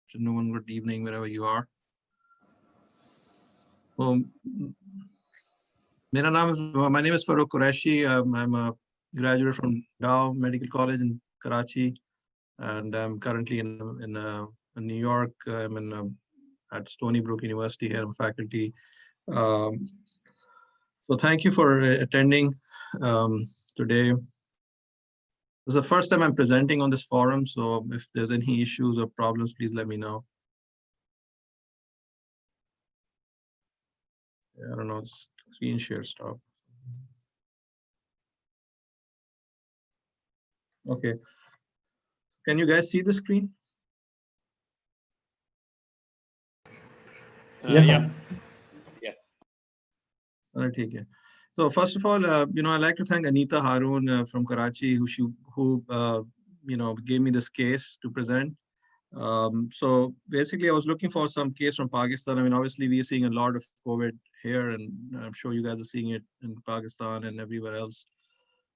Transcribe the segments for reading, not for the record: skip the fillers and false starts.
afternoon, good evening, wherever you are. So, my name is Farooq Qureshi. I'm a graduate from Dow Medical College in Karachi, and I'm currently in New York. At Stony Brook University here. I'm faculty. Um, so thank you for attending today. This is the first time I'm presenting on this forum, so if there's any issues or problems, please let me know. I don't know, screen share stop. Okay. Can you guys see the screen? Yeah. All right, take care. So first of all, I'd like to thank Anita Haroon from Karachi, who gave me this case to present. So basically, I was looking for some case from Pakistan. I mean, obviously, we're seeing a lot of COVID here, and I'm sure you guys are seeing it in Pakistan and everywhere else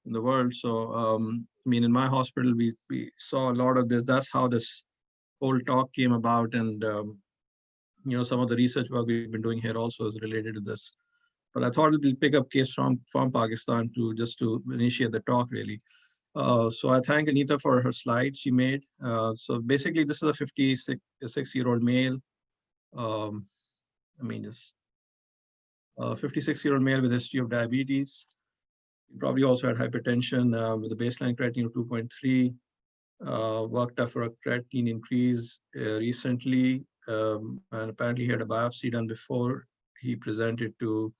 in the world. So, in my hospital, we saw a lot of this. That's how this whole talk came about, and some of the research work we've been doing here also is related to this. But I thought we'll pick up case from Pakistan to initiate the talk really. So I thank Anita for her slide she made. So basically, this is a 56-year-old male. Just a 56-year-old male with a history of diabetes. He probably also had hypertension with a baseline creatinine of 2.3. Worked up for a creatinine increase recently, and apparently he had a biopsy done before he presented to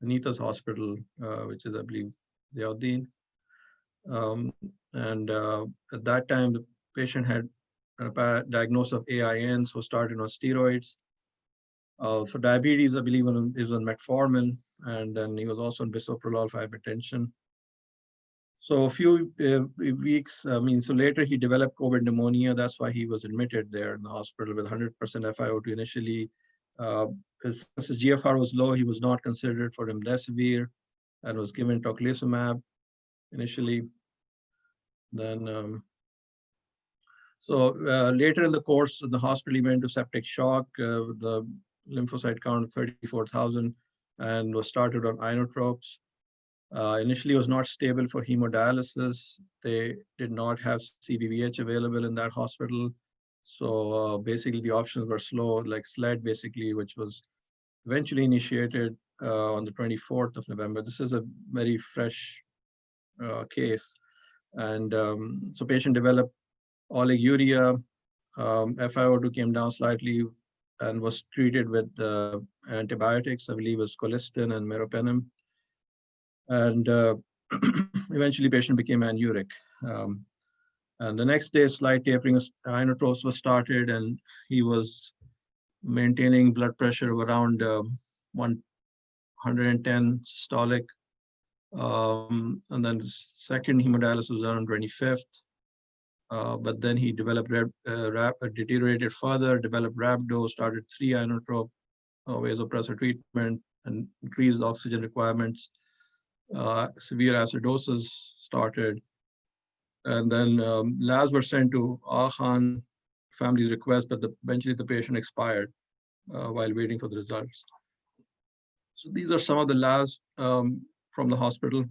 Anita's hospital, which is, I believe, Ziauddin. At that time, the patient had a diagnosis of AIN, so started on steroids. For diabetes, I believe he was on metformin, and then he was also on bisoprolol for hypertension. So a few weeks, so later he developed COVID pneumonia. That's why he was admitted there in the hospital with 100% FiO2 initially. Since his GFR was low, he was not considered for remdesivir and was given tocilizumab initially. Then, later in the course of the hospital, he went to septic shock with the lymphocyte count of 34,000 and was started on inotropes. Initially, was not stable for hemodialysis. They did not have CVVH available in that hospital. So basically, the options were slow, like SLED, basically, which was eventually initiated on the 24th of November. This is a very fresh case. And so patient developed oliguria, FiO2 came down slightly and was treated with antibiotics, I believe it was colistin and meropenem. And eventually patient became anuric. And the next day, slight tapering of inotropes was started, and he was maintaining blood pressure of around 110 systolic. And then second hemodialysis was around 25th. But then he developed deteriorated further, developed rhabdo, started 3 inotrope vasopressor treatment, and increased oxygen requirements. Severe acidosis started. And then labs were sent to Khan family's request, but eventually the patient expired while waiting for the results. So these are some of the labs from the hospital.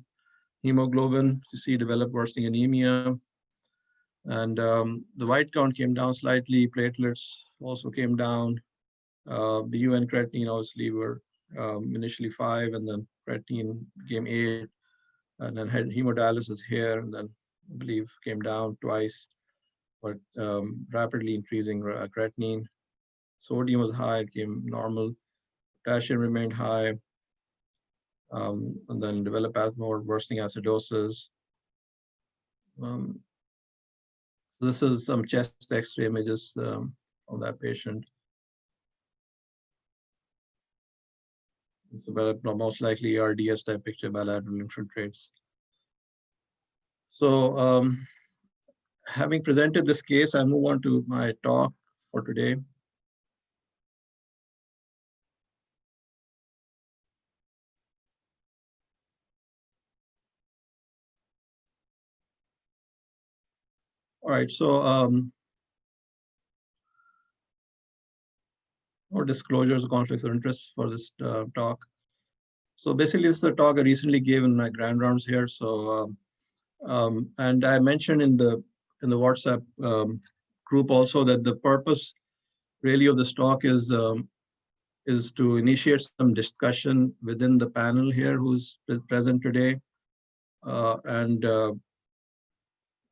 Hemoglobin, you see, developed worsening anemia. And the white count came down slightly. Platelets also came down. BU and creatinine obviously were initially 5, and then creatinine became 8, and then had hemodialysis here, and then I believe came down twice, but rapidly increasing creatinine. Sodium was high, it came normal. Potassium remained high, and then developed more worsening acidosis. So this is some chest X-ray images of that patient. It's developed most likely RDS type picture bilateral infiltrates. So having presented this case, I move on to my talk for today. All right, so or disclosures or conflicts of interest for this talk. So basically, this is a talk I recently gave in my grand rounds here. So, and I mentioned in the WhatsApp group also that the purpose really of this talk is to initiate some discussion within the panel here who's present today, and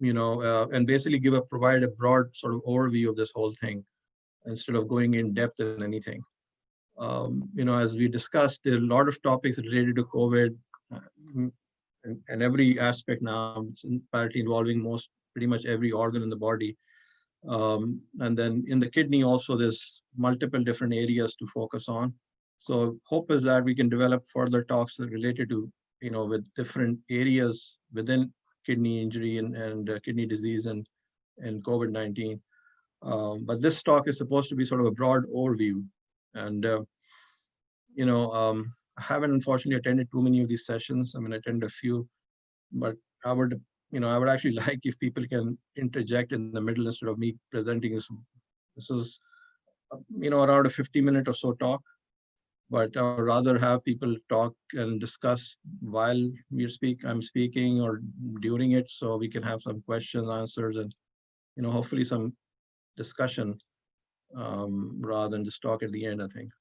and basically provide a broad sort of overview of this whole thing instead of going in depth in anything. As we discussed, there are a lot of topics related to COVID, and every aspect now, it's apparently involving pretty much every organ in the body. And then in the kidney also, there's multiple different areas to focus on. So hope is that we can develop further talks related to, with different areas within kidney injury and kidney disease and COVID-19. But this talk is supposed to be sort of a broad overview. And, I haven't unfortunately attended too many of these sessions. I mean, I attended a few, but I would actually like if people can interject in the middle instead of me presenting this. This is, around a 50-minute or so talk, but I would rather have people talk and discuss while I'm speaking or during it, so we can have some questions, answers, and, hopefully some discussion rather than just talk at the end, I think.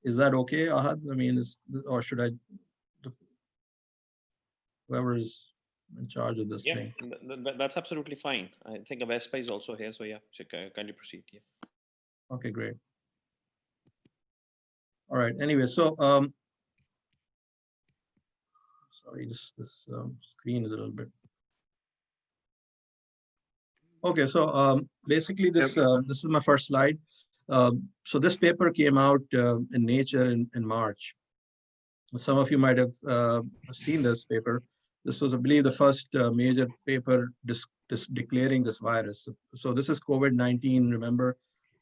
Is that okay, Ahad? I mean, or should I, whoever is in charge of this thing? That's absolutely fine. I think Vespa is also here, so yeah, kindly proceed. Yeah. Okay, great. All right. Anyway, so sorry, this screen is a little bit. Okay, so basically this is my first slide. So this paper came out in Nature in March. Some of you might have seen this paper. This was, I believe, the first major paper declaring this virus. So this is COVID-19, remember?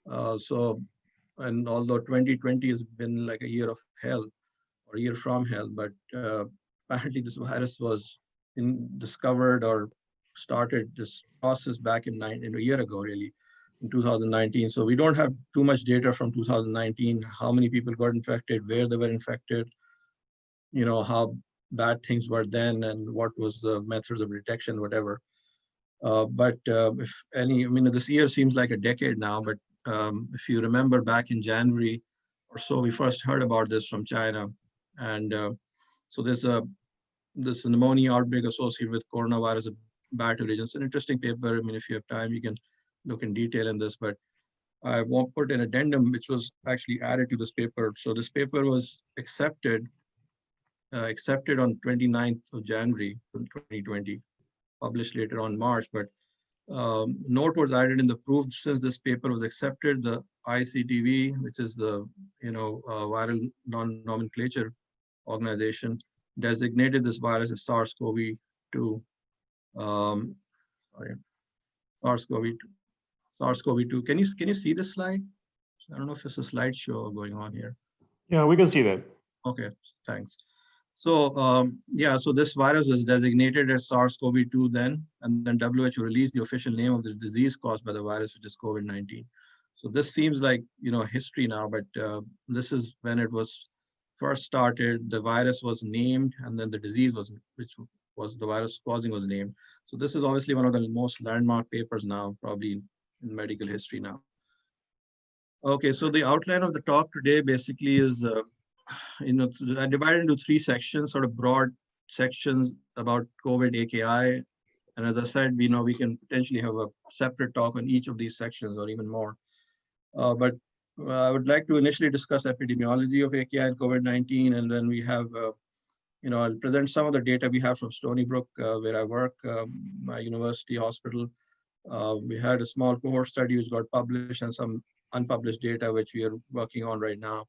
And although 2020 has been like a year of hell or a year from hell, but apparently this virus was discovered or started this process back in a year ago, really, in 2019. So we don't have too much data from 2019, how many people got infected, where they were infected, how bad things were then, and what was the methods of detection, whatever. But this year seems like a decade now, but if you remember back in January or so, we first heard about this from China. And so there's this pneumonia outbreak associated with coronavirus bat origin. It's an interesting paper. I mean, if you have time, you can look in detail in this, but I won't put an addendum, which was actually added to this paper. So this paper was accepted on 29th of January 2020, published later on March, but note was added in the proof. Since this paper was accepted, the ICTV, which is the viral non-nomenclature organization, designated this virus as SARS-CoV-2. SARS-CoV-2. Can you see this slide? I don't know if it's a slideshow going on here. Yeah, we can see that. Okay, thanks. So so this virus was designated as SARS-CoV-2 then, and then WHO released the official name of the disease caused by the virus, which is COVID-19. So this seems like history now, but this is when it was first started. The virus was named, and then the disease which was the virus causing was named. So this is obviously one of the most landmark papers now, probably in medical history now. Okay, so the outline of the talk today basically is. I divided into three sections, sort of broad sections about COVID AKI. And as I said, we can potentially have a separate talk on each of these sections or even more. But I would like to initially discuss epidemiology of AKI and COVID-19. And then we have, I'll present some of the data we have from Stony Brook, where I work, my university hospital. We had a small cohort study which got published and some unpublished data which we are working on right now.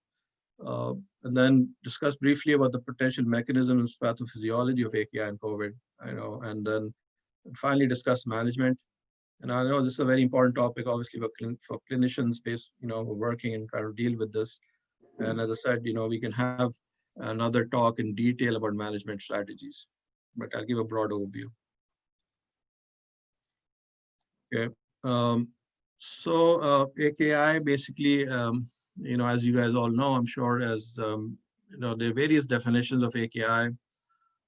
And then discuss briefly about the potential mechanisms, pathophysiology of AKI and COVID, and then finally discuss management. And I know this is a very important topic, obviously, for clinicians who are working and trying to deal with this. And as I said, we can have another talk in detail about management strategies, but I'll give a broad overview. Okay. So AKI basically, as you guys all know, I'm sure, there are various definitions of AKI,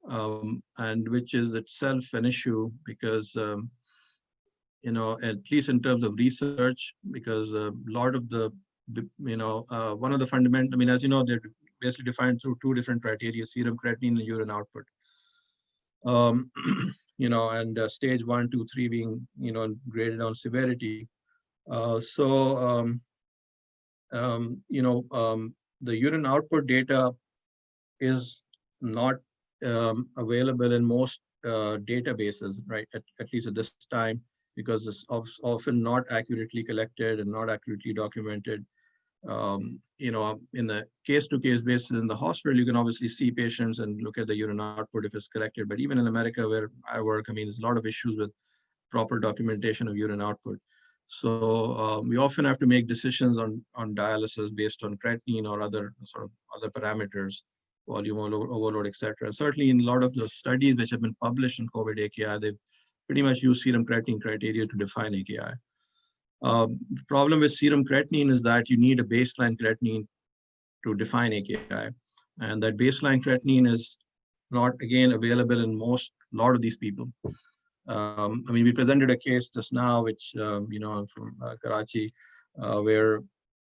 and which is itself an issue because, at least in terms of research, because a lot of one of the fundamental, as you know, they're basically defined through two different criteria: serum creatinine and urine output. Um, and stage 1, 2, 3 being, graded on severity. So, the urine output data is not available in most databases, right? At least at this time, because it's often not accurately collected and not accurately documented. In the case-to-case basis in the hospital, you can obviously see patients and look at the urine output if it's collected. But even in America, where I work, there's a lot of issues with proper documentation of urine output. So we often have to make decisions on dialysis based on creatinine or other sort of other parameters, volume overload, et cetera. Certainly in a lot of the studies which have been published in COVID AKI, they've pretty much used serum creatinine criteria to define AKI. The problem with serum creatinine is that you need a baseline creatinine to define AKI. And that baseline creatinine is not, again, available in a lot of these people. We presented a case just now, which, I'm from Karachi, where,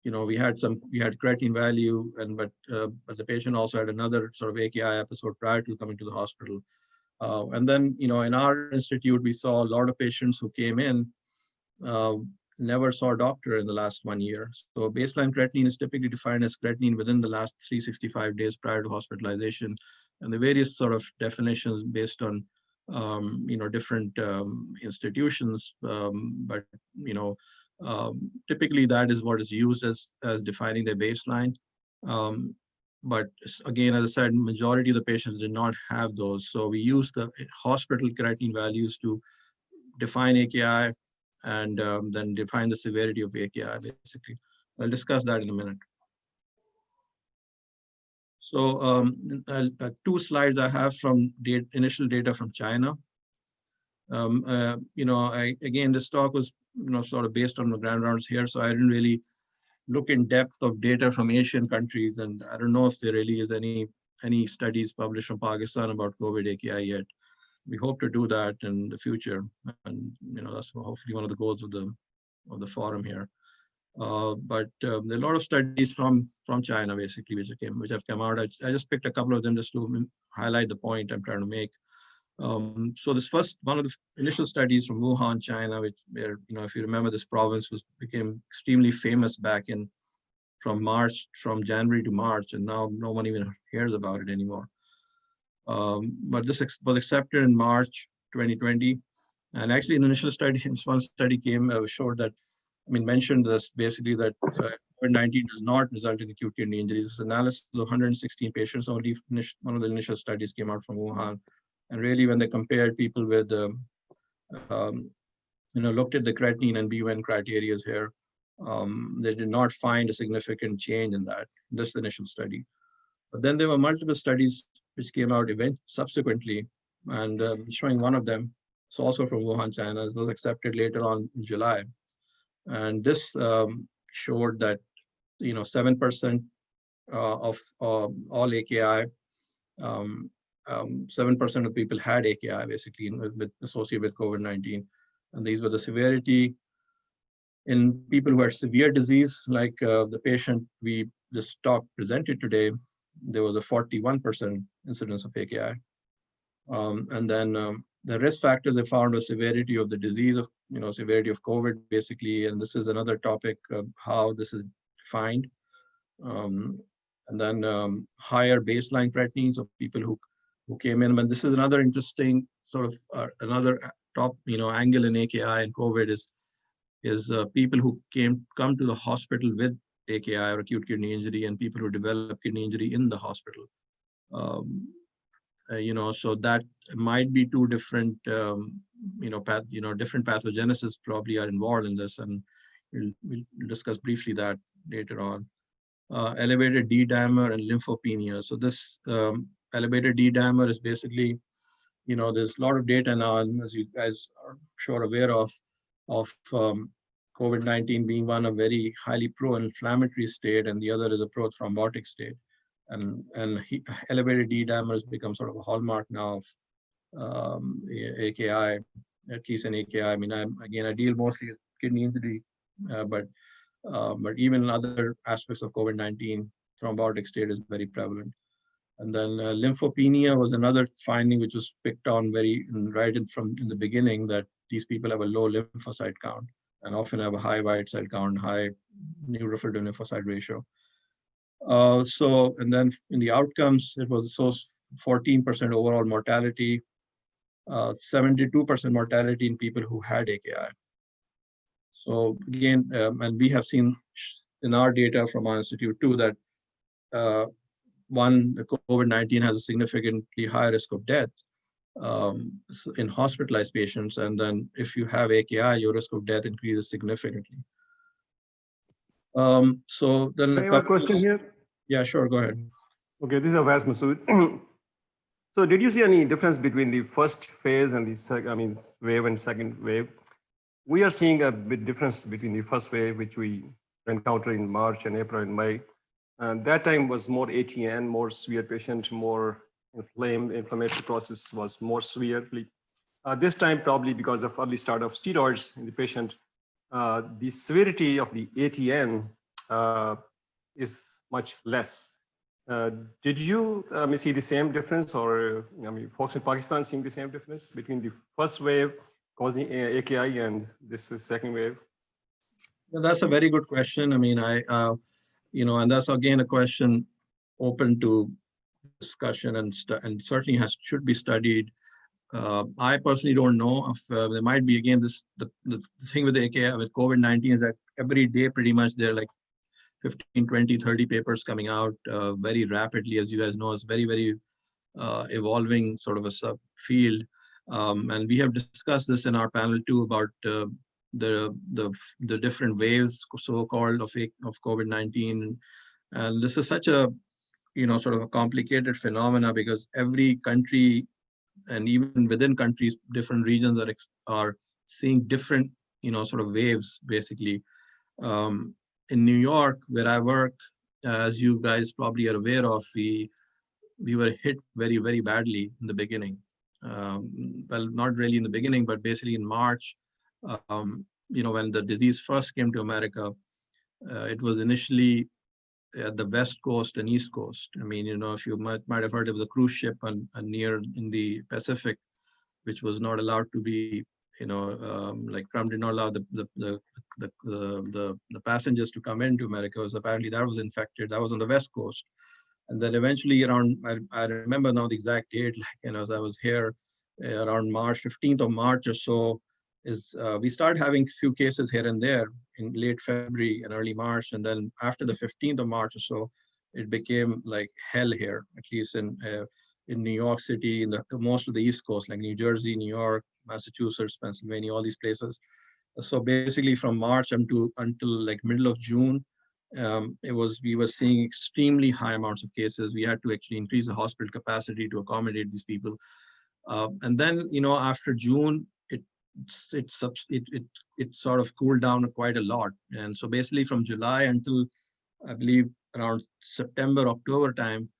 we had creatinine value, but the patient also had another sort of AKI episode prior to coming to the hospital. And then, in our institute, we saw a lot of patients who came in, uh, never saw a doctor in the last 1 year. So baseline creatinine is typically defined as creatinine within the last 365 days prior to hospitalization. And the various sort of definitions based on, different institutions. But, typically that is what is used as defining their baseline. But again, as I said, majority of the patients did not have those. So we used the hospital creatinine values to define AKI, and then define the severity of AKI, basically. I'll discuss that in a minute. So two slides I have from initial data from China. Again, this talk was sort of based on the ground rounds here, so I didn't really look in depth of data from Asian countries, and I don't know if there really is any studies published from Pakistan about COVID AKI yet. We hope to do that in the future, and that's hopefully one of the goals of the forum here. But there are a lot of studies from China, basically, which have come out. I just picked a couple of them just to highlight the point I'm trying to make. So this one of the initial studies from Wuhan, China, where if you remember, this province became extremely famous back from January to March, and now no one even hears about it anymore. But this was accepted in March 2020. And actually, in the initial study, one study showed that, mentioned this basically that COVID-19 does not result in acute kidney injuries. This analysis of 116 patients, only one of the initial studies came out from Wuhan. And really, when they compared people with, looked at the creatinine and BUN criteria here, they did not find a significant change in this initial study. But then there were multiple studies which came out subsequently, and showing one of them, it's also from Wuhan, China. It was accepted later on in July. And this showed that 7% of all AKI, 7% of people had AKI basically associated with COVID-19. And these were the severity in people who had severe disease, like the patient this talk presented today. There was a 41% incidence of AKI. And then the risk factors they found was severity of the disease, severity of COVID, basically. And this is another topic of how this is defined. And then higher baseline creatinine, so people who came in. But this is another interesting sort of another top angle in AKI and COVID is people who come to the hospital with AKI or acute kidney injury, and people who develop kidney injury in the hospital. So that might be two different, different pathogenesis probably are involved in this, and we'll discuss briefly that later on. Elevated D-dimer and lymphopenia. So this elevated D-dimer is basically, there's a lot of data now, and as you guys are sure aware of COVID-19 being one a very highly pro-inflammatory state, and the other is a pro-thrombotic state. And elevated D dimer has become sort of a hallmark now of AKI, at least in AKI. I mean, I deal mostly with kidney injury, but even in other aspects of COVID-19, thrombotic state is very prevalent. And then lymphopenia was another finding which was picked on from in the beginning, that these people have a low lymphocyte count and often have a high white cell count, high neutrophil to lymphocyte ratio. And then in the outcomes, it was 14% overall mortality, 72% mortality in people who had AKI. So again, and we have seen in our data from our institute too that the COVID-19 has a significantly higher risk of death in hospitalized patients. And then if you have AKI, your risk of death increases significantly. So then I have a question here. Yeah, sure, go ahead. Okay, this is Avaz Masood. So did you see any difference between the first phase and the wave and second wave? We are seeing a bit difference between the first wave, which we encountered in March and April and May. And that time was more ATN, more severe patient, more inflammatory process was more severely. This time, probably because of early start of steroids in the patient, the severity of the ATN is much less. Did you see the same difference, or folks in Pakistan seeing the same difference between the first wave causing AKI and this second wave? Well, that's a very good question. I mean, and that's again a question open to discussion and certainly should be studied. I personally don't know if there might be, again, the thing with the AKI, with COVID-19 is that every day pretty much there are like 15, 20, 30 papers coming out very rapidly. As you guys know, it's very, very evolving sort of a subfield. And we have discussed this in our panel too about the different waves, so-called, of COVID-19. And this is such a, sort of a complicated phenomena, because every country and even within countries, different regions are seeing different, sort of waves, basically. In New York, where I work, as you guys probably are aware of, we were hit very, very badly in the beginning. Well, not really in the beginning, but basically in March, when the disease first came to America, it was initially at the West Coast and East Coast. I mean, if you might have heard of the cruise ship near in the Pacific, which was not allowed to be, like Trump did not allow the passengers to come into America. Was apparently that was infected. That was on the West Coast. And then eventually around, I remember now the exact date, like, as I was here around 15th of March or so, we started having a few cases here and there in late February and early March. And then after the 15th of March or so, it became like hell here, at least in New York City, in most of the East Coast, like New Jersey, New York, Massachusetts, Pennsylvania, all these places. So basically from March until like middle of June, we were seeing extremely high amounts of cases. We had to actually increase the hospital capacity to accommodate these people. And then, after June, it sort of cooled down quite a lot. And so basically from July until, I believe, around September, October time,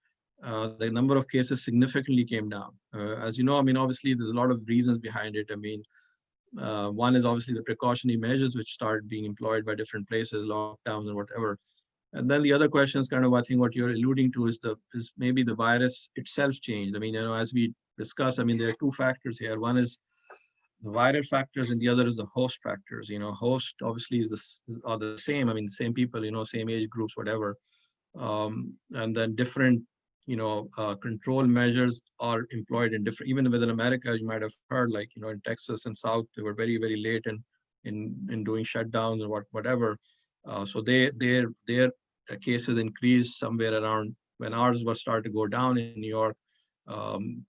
the number of cases significantly came down. As you know, I mean, obviously there's a lot of reasons behind it. I mean, one is obviously the precautionary measures which started being employed by different places, lockdowns and whatever. And then the other question is kind of, I think what you're alluding to is maybe the virus itself changed. I mean, as we discussed, I mean, there are two factors here. One is the viral factors and the other is the host factors. Host obviously are the same. I mean, the same people, same age groups, whatever. And then different, control measures are employed in different, even within America, you might have heard, like, in Texas and South, they were very, very late in doing shutdowns or whatever. So their cases increased somewhere around when ours were started to go down in New York,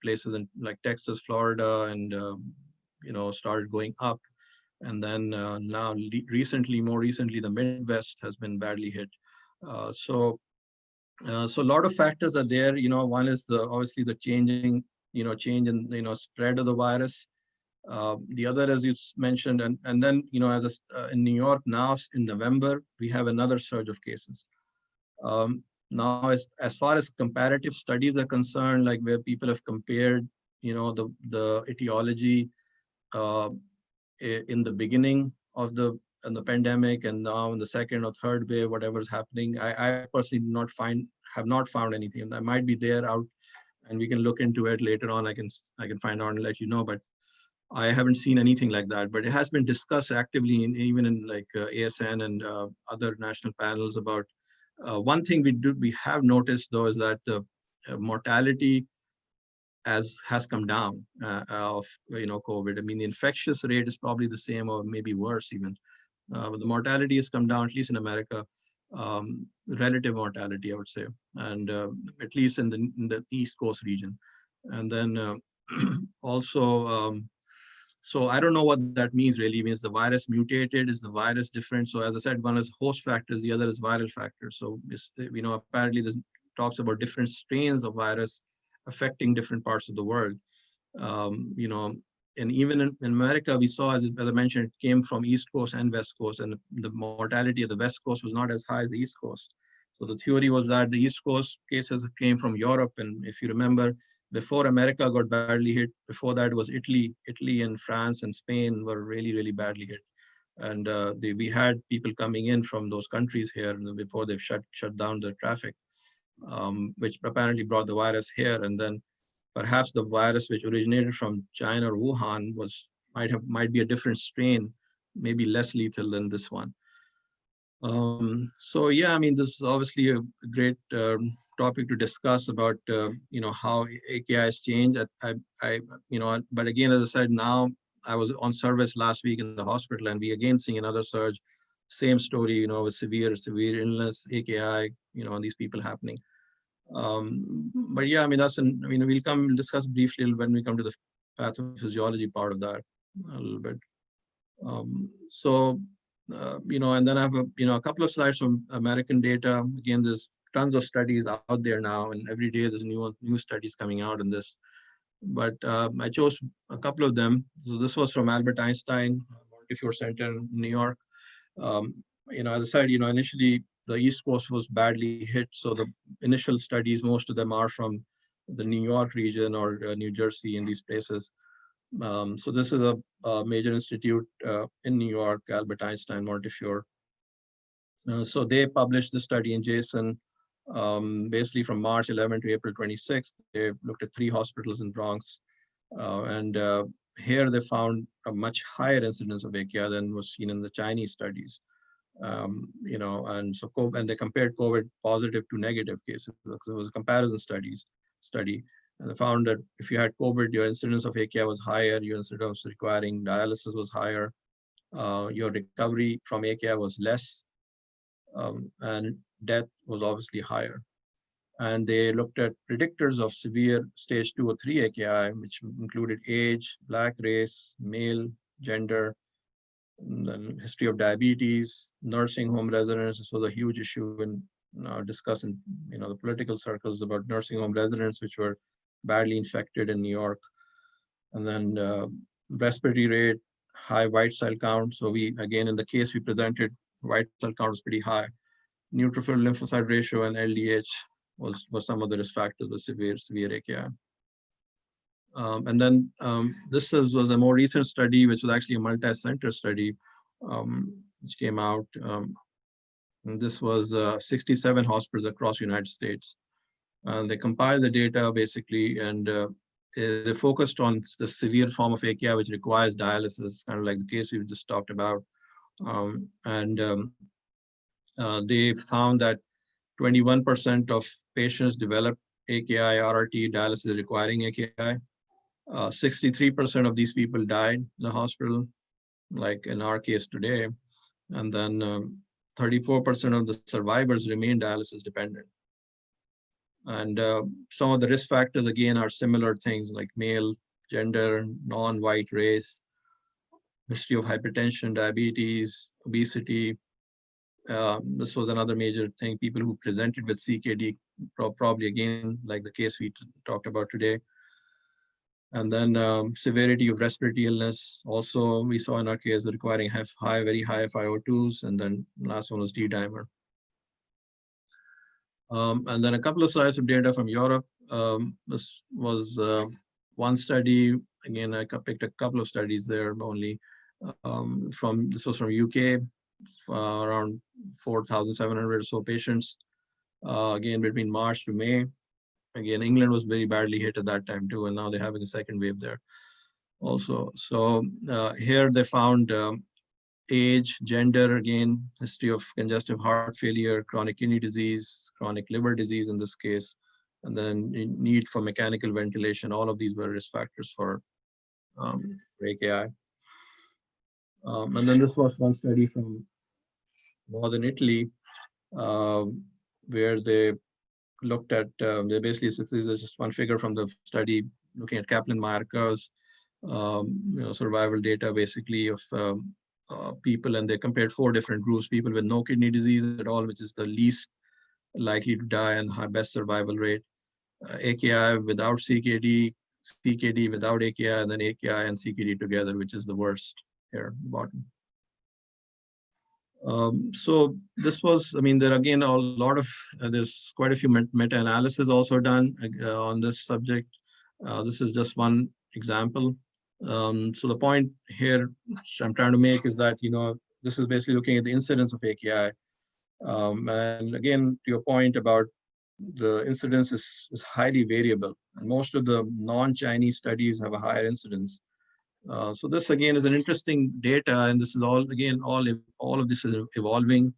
places in like Texas, Florida, and started going up. And then now more recently, the Midwest has been badly hit. So a lot of factors are there. One is obviously the change in, spread of the virus. The other, as you mentioned, and then, in New York now in November, we have another surge of cases. Now, as far as comparative studies are concerned, like where people have compared, the etiology in the beginning of the pandemic and now in the second or third wave, whatever is happening, I personally have not found anything. That might be there out, and we can look into it later on. I can find out and let you know, but I haven't seen anything like that. But it has been discussed actively, even in like ASN and other national panels about. One thing we have noticed though is that the mortality has come down of COVID. I mean, the infectious rate is probably the same or maybe worse even. But the mortality has come down, at least in America, relative mortality, I would say, and at least in the East Coast region. And then also, so I don't know what that means really. Means the virus mutated? Is the virus different? So as I said, one is host factors, the other is viral factors. So apparently there's talks about different strains of virus affecting different parts of the world. And even in America, we saw, as I mentioned, it came from East Coast and West Coast, and the mortality of the West Coast was not as high as the East Coast. So the theory was that the East Coast cases came from Europe, and if you remember, before America got badly hit, before that was Italy. Italy and France and Spain were really, really badly hit. And we had people coming in from those countries here before they've shut down the traffic, which apparently brought the virus here. And then perhaps the virus which originated from China or Wuhan might be a different strain, maybe less lethal than this one. So yeah, I mean, this is obviously a great topic to discuss about how AKI has changed. But again, as I said, now I was on service last week in the hospital, and we again seeing another surge. Same story, with severe illness, AKI, and these people happening. But yeah, I mean, we'll come and discuss briefly when we come to the pathophysiology part of that a little bit. And then I have a couple of slides from American data. Again, there's tons of studies out there now, and every day there's new studies coming out in this. But I chose a couple of them. So this was from Albert Einstein Montefiore Center in New York. As I said, initially the East Coast was badly hit. So the initial studies, most of them are from the New York region or New Jersey and these places. So this is a major institute in New York, Albert Einstein Montefiore. So they published the study in JSON basically from March 11 to April 26. They looked at 3 hospitals in Bronx. And here they found a much higher incidence of AKI than was seen in the Chinese studies. And they compared COVID positive to negative cases. It was a comparison study. And they found that if you had COVID, your incidence of AKI was higher, your incidence requiring dialysis was higher, your recovery from AKI was less, and death was obviously higher. And they looked at predictors of severe stage 2 or 3 AKI, which included age, Black race, male, gender, and then history of diabetes, nursing home residents. This was a huge issue in discussed in the political circles about nursing home residents, which were badly infected in New York. And then respiratory rate, high white cell count. So again, in the case we presented, white cell count was pretty high. Neutrophil lymphocyte ratio and LDH was some of the risk factors of severe AKI. And then this was a more recent study, which was actually a multi-center study, which came out. And this was 67 hospitals across the United States. They compiled the data basically, and they focused on the severe form of AKI, which requires dialysis, kind of like the case we just talked about. They found that 21% of patients developed AKI, RRT, dialysis requiring AKI. 63% of these people died in the hospital, like in our case today. And then 34% of the survivors remain dialysis dependent. And some of the risk factors, again, are similar things like male, gender, non-white race, history of hypertension, diabetes, obesity. This was another major thing. People who presented with CKD, probably again, like the case we talked about today. And then severity of respiratory illness. Also, we saw in our case requiring very high FiO2s, and then last one was D-dimer. And then a couple of slides of data from Europe. This was one study. Again, I picked a couple of studies there only. This was from UK, around 4,700 or so patients. Again, between March to May. Again, England was very badly hit at that time too, and now they're having a second wave there also. So here they found age, gender, again, history of congestive heart failure, chronic kidney disease, chronic liver disease in this case, and then need for mechanical ventilation. All of these were risk factors for AKI. And then this was one study from northern Italy, where they looked at, they basically, this is just one figure from the study looking at Kaplan-Meier curves, survival data basically of people, and they compared 4 different groups: people with no kidney disease at all, which is the least likely to die and high best survival rate; AKI without CKD, CKD without AKI, and then AKI and CKD together, which is the worst here at the bottom. So this was, I mean, there are again a lot of, there's quite a few meta-analysis also done on this subject. This is just one example. So the point here which I'm trying to make is that, this is basically looking at the incidence of AKI. And again, to your point about the incidence is highly variable. And most of the non-Chinese studies have a higher incidence. So this again is an interesting data, and this is all of this is evolving.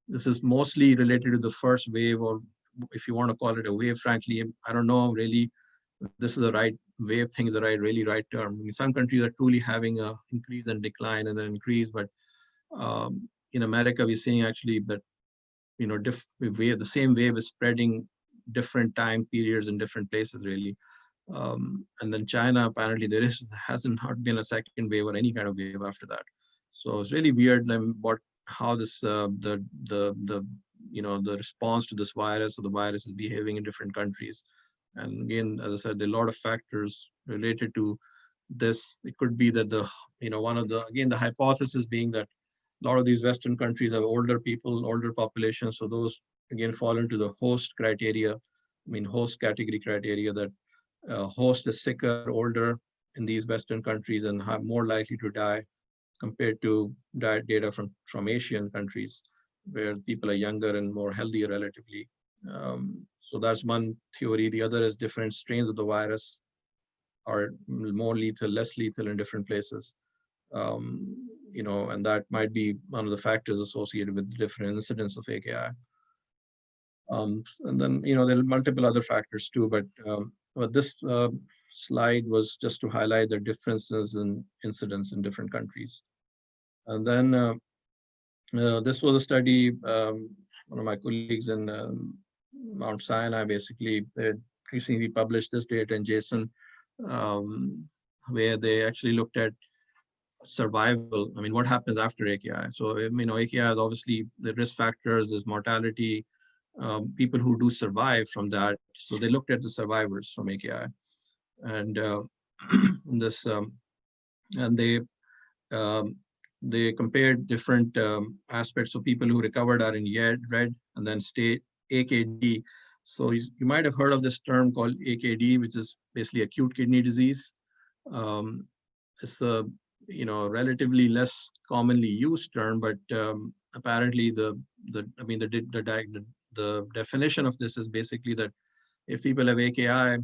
This is mostly related to the first wave, or if you want to call it a wave, frankly, I don't know really if this is the right wave thing is the right term. I mean, some countries are truly having a increase and decline and then increase, but in America, we're seeing actually that, the same wave is spreading different time periods in different places really. And then China, apparently hasn't been a second wave or any kind of wave after that. So it's really weird how this the response to this virus or the virus is behaving in different countries. And again, as I said, there are a lot of factors related to this. It could be that the hypothesis being that a lot of these Western countries have older people, older populations. So those again fall into the host criteria. I mean, host category criteria that host is sicker, older in these Western countries and have more likely to die compared to data from Asian countries where people are younger and more healthier relatively. So that's one theory. The other is different strains of the virus are more lethal, less lethal in different places. And that might be one of the factors associated with the different incidence of AKI. And then, there are multiple other factors too, but this slide was just to highlight the differences in incidence in different countries. And then this was a study, one of my colleagues in Mount Sinai, basically, they recently published this data in JSON, where they actually looked at survival. I mean, what happens after AKI? So, AKI is obviously the risk factors, there's mortality, people who do survive from that. So they looked at the survivors from AKI, and they compared different aspects. So people who recovered are in red, and then stay AKD. So you might have heard of this term called AKD, which is basically acute kidney disease. It's a relatively less commonly used term, but apparently the definition of this is basically that if people have AKI,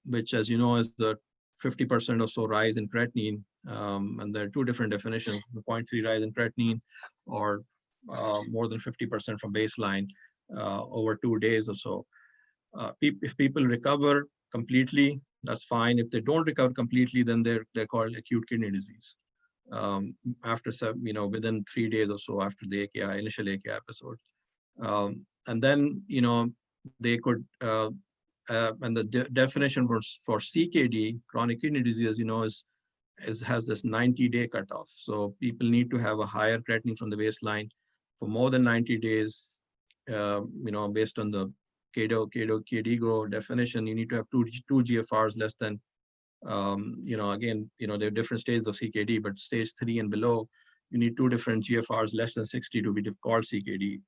which, as you know, is the 50% or so rise in creatinine, and there are 2 different definitions: the 0.3 rise in creatinine, or more than 50% from baseline over 2 days or so. If people recover completely, that's fine. If they don't recover completely, then they're called acute kidney disease. After within 3 days or so after the initial AKI episode. And then, they could, and the definition for CKD, chronic kidney disease, has this 90-day cutoff. So people need to have a higher creatinine from the baseline for more than 90 days, based on the KDIGO definition. You need to have two GFRs less than Again, there are different stages of CKD, but stage 3 and below, you need 2 different GFRs less than 60 to be called CKD.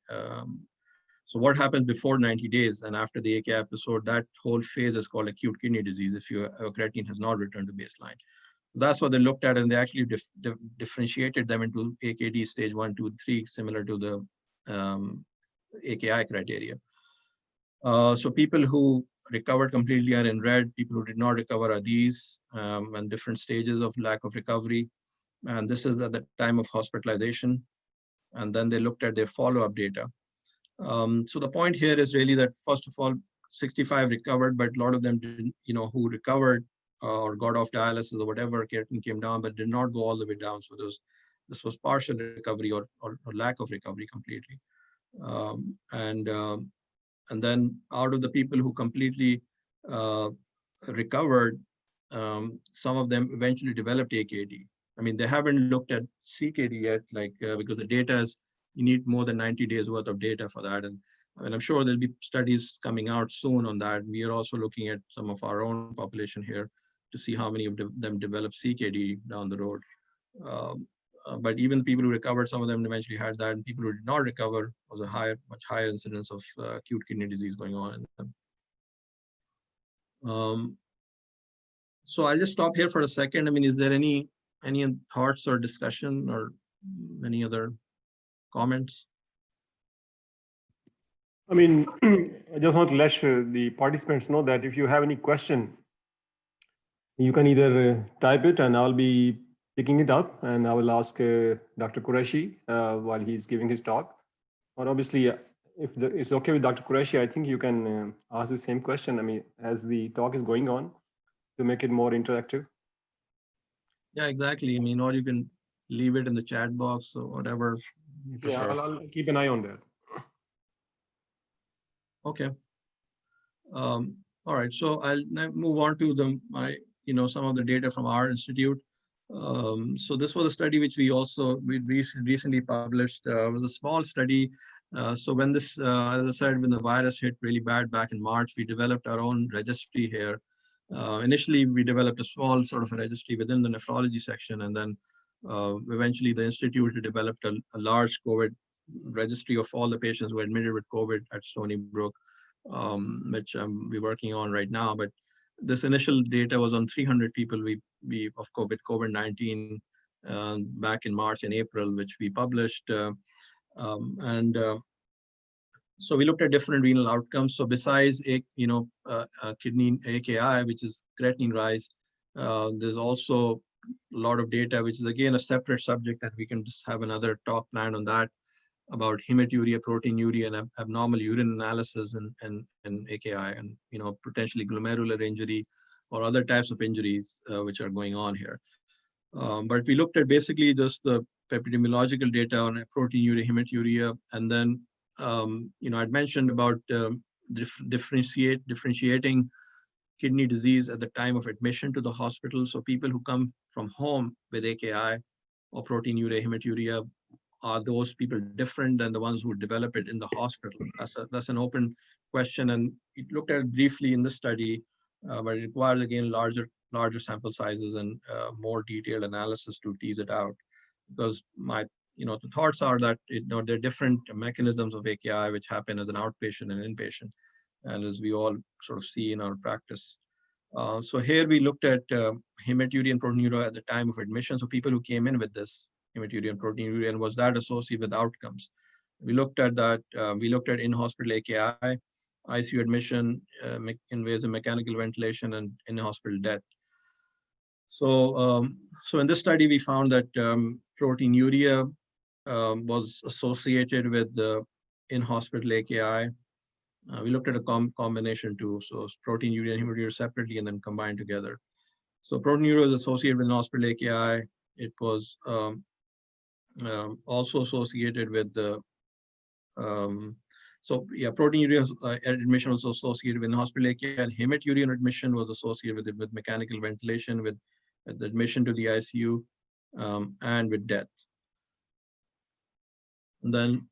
So what happens before 90 days and after the AKI episode, that whole phase is called acute kidney disease if your creatinine has not returned to baseline. So that's what they looked at, and they actually differentiated them into AKD stage 1, 2, 3, similar to the AKI criteria. So people who recovered completely are in red. People who did not recover are these, and different stages of lack of recovery. And this is at the time of hospitalization. And then they looked at their follow-up data. So the point here is really that, first of all, 65 recovered, but a lot of them didn't, who recovered or got off dialysis or whatever, creatinine came down, but did not go all the way down. So this was partial recovery or lack of recovery completely. And then out of the people who completely recovered, some of them eventually developed AKD. I mean, they haven't looked at CKD yet, because the data is, you need more than 90 days worth of data for that. And I'm sure there'll be studies coming out soon on that. We are also looking at some of our own population here to see how many of them develop CKD down the road. But even people who recovered, some of them eventually had that, and people who did not recover was a much higher incidence of acute kidney disease going on in them. So I'll just stop here for a second. I mean, is there any thoughts or discussion or any other comments? I mean, I just want to let the participants know that if you have any question, you can either type it and I'll be picking it up and I will ask Dr. Qureshi while he's giving his talk. Or obviously, if it's okay with Dr. Qureshi, I think you can ask the same question, I mean, as the talk is going on, to make it more interactive. Yeah, exactly. I mean, or you can leave it in the chat box or whatever. Yeah, I'll keep an eye on that. Okay. All right. So I'll now move on to some of the data from our institute. So this was a study which we recently published. It was a small study. So when this, as I said, when the virus hit really bad back in March, we developed our own registry here. Initially, we developed a small sort of a registry within the nephrology section, and then eventually the institute developed a large COVID registry of all the patients who were admitted with COVID at Stony Brook, which we're working on right now. But this initial data was on 300 people of COVID-19 back in March and April, which we published. So we looked at different renal outcomes. So besides kidney AKI, which is creatinine rise, there's also a lot of data, which is again a separate subject, and we can just have another talk planned on that, about hematuria, proteinuria, and abnormal urine analysis and AKI, and potentially glomerular injury or other types of injuries which are going on here. But we looked at basically just the epidemiological data on proteinuria, hematuria, and then I'd mentioned about differentiating kidney disease at the time of admission to the hospital. So people who come from home with AKI or proteinuria, hematuria, are those people different than the ones who develop it in the hospital? That's an open question, and we looked at it briefly in the study, but it requires again larger sample sizes and more detailed analysis to tease it out. Because the thoughts are that there are different mechanisms of AKI which happen as an outpatient and inpatient, and as we all sort of see in our practice. So here we looked at hematuria and proteinuria at the time of admission. So people who came in with this hematuria and proteinuria, and was that associated with outcomes? We looked at that. We looked at in-hospital AKI, ICU admission, invasive mechanical ventilation, and in-hospital death. So, so in this study, we found that proteinuria was associated with the in-hospital AKI. We looked at a combination too, so proteinuria and hematuria separately and then combined together. So proteinuria was associated with in-hospital AKI. It was also associated with the, proteinuria admission was associated with in-hospital AKI, and hematuria admission was associated with mechanical ventilation, with the admission to the ICU, and with death. And then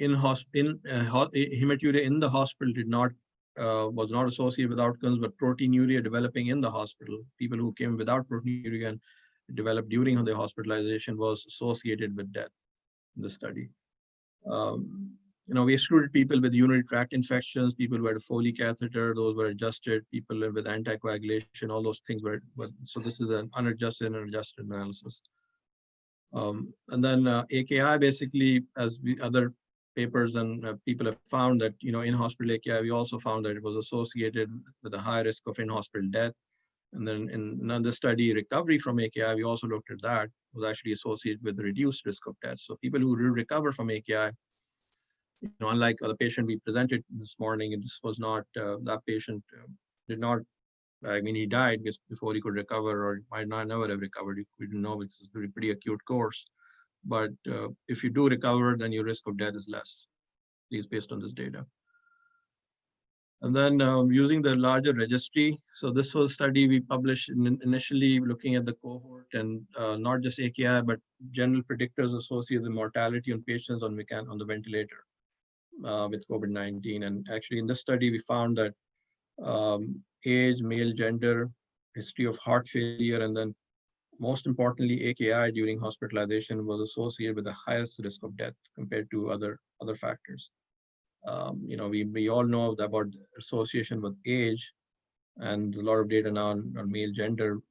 hematuria in the hospital did not was not associated with outcomes, but proteinuria developing in the hospital, people who came without proteinuria and developed during the hospitalization, was associated with death in the study. We excluded people with urinary tract infections, people who had a Foley catheter, those were adjusted, people with anticoagulation, all those things were, so this is an unadjusted and adjusted analysis. And then AKI, basically, as other papers and people have found that, in hospital AKI, we also found that it was associated with a high risk of in-hospital death. And then in another study, recovery from AKI, we also looked at that, was actually associated with reduced risk of death. So people who recover from AKI, unlike the patient we presented this morning, and this was not, that patient did not, he died before he could recover, or might not never have recovered. We didn't know, it's a pretty acute course. But if you do recover, then your risk of death is less, at least based on this data. And then using the larger registry. So this was a study we published initially looking at the cohort and not just AKI, but general predictors associated with mortality on patients on the ventilator with COVID-19. And actually in this study, we found that age, male gender, history of heart failure, and then most importantly, AKI during hospitalization was associated with the highest risk of death compared to other factors. We all know about association with age, and a lot of data now on male gender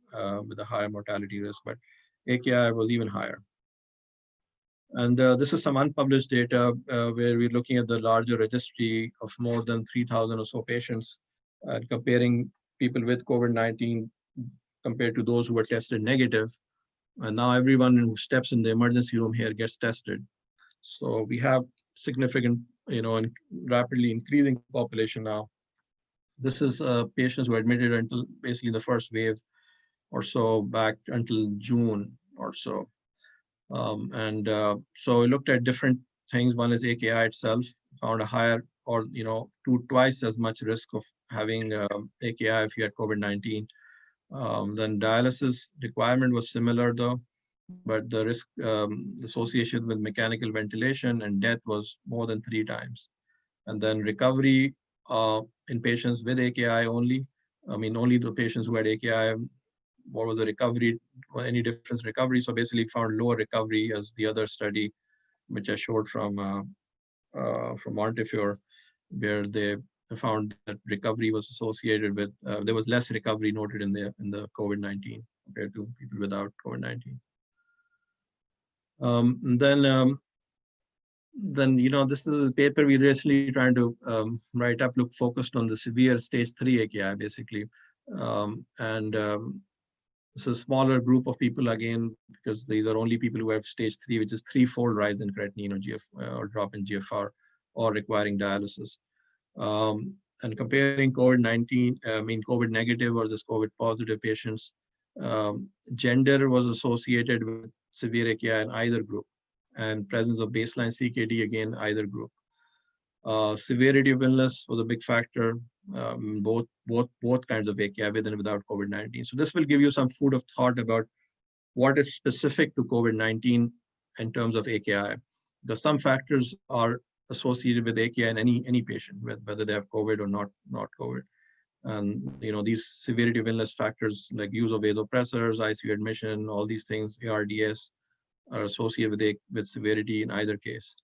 with a higher mortality risk, but AKI was even higher. And this is some unpublished data where we're looking at the larger registry of more than 3,000 or so patients, comparing people with COVID-19 compared to those who were tested negative. And now everyone who steps in the emergency room here gets tested. So we have significant, and rapidly increasing population now. This is patients who were admitted until basically the first wave or so back until June or so. So we looked at different things. One is AKI itself, found a higher or, twice as much risk of having AKI if you had COVID-19. Then dialysis requirement was similar though, but the risk association with mechanical ventilation and death was more than 3 times. And then recovery in patients with AKI only, only the patients who had AKI, what was the recovery, or any difference in recovery? So basically found lower recovery as the other study, which I showed from Montefiore, where they found that recovery was associated with, there was less recovery noted in the COVID-19 compared to people without COVID-19. Then this is a paper we recently trying to write up, focused on the severe stage 3 AKI basically. It's a smaller group of people again, because these are only people who have stage 3, which is 3-fold rise in creatinine or drop in GFR or requiring dialysis. And comparing COVID-19, COVID negative versus COVID positive patients, gender was associated with severe AKI in either group, and presence of baseline CKD again, either group. Severity of illness was a big factor, both kinds of AKI with and without COVID-19. So this will give you some food of thought about what is specific to COVID-19 in terms of AKI, because some factors are associated with AKI in any patient, whether they have COVID or not COVID. And these severity of illness factors like use of vasopressors, ICU admission, all these things, ARDS, are associated with severity in either case.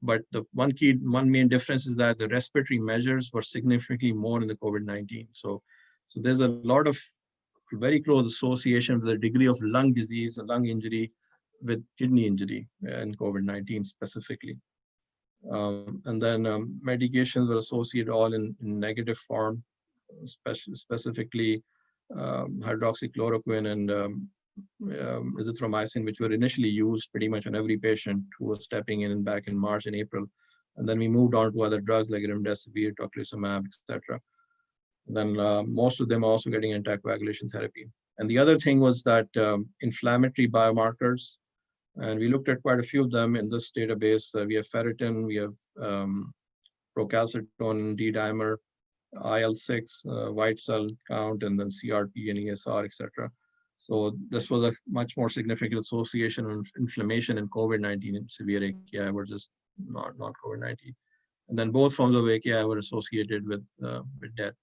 But the one main difference is that the respiratory measures were significantly more in the COVID-19. So there's a lot of very close association with the degree of lung disease, lung injury with kidney injury and COVID-19 specifically. And then medications were associated all in negative form, specifically hydroxychloroquine and azithromycin, which were initially used pretty much on every patient who was stepping in and back in March and April. And then we moved on to other drugs like remdesivir, tocilizumab, etc. Then most of them are also getting anticoagulation therapy. And the other thing was that inflammatory biomarkers, and we looked at quite a few of them in this database. We have ferritin, we have procalcitonin, D-dimer, IL-6, white cell count, and then CRP and ESR, etc. So this was a much more significant association of inflammation in COVID-19 and severe AKI versus not COVID-19. And then both forms of AKI were associated with death.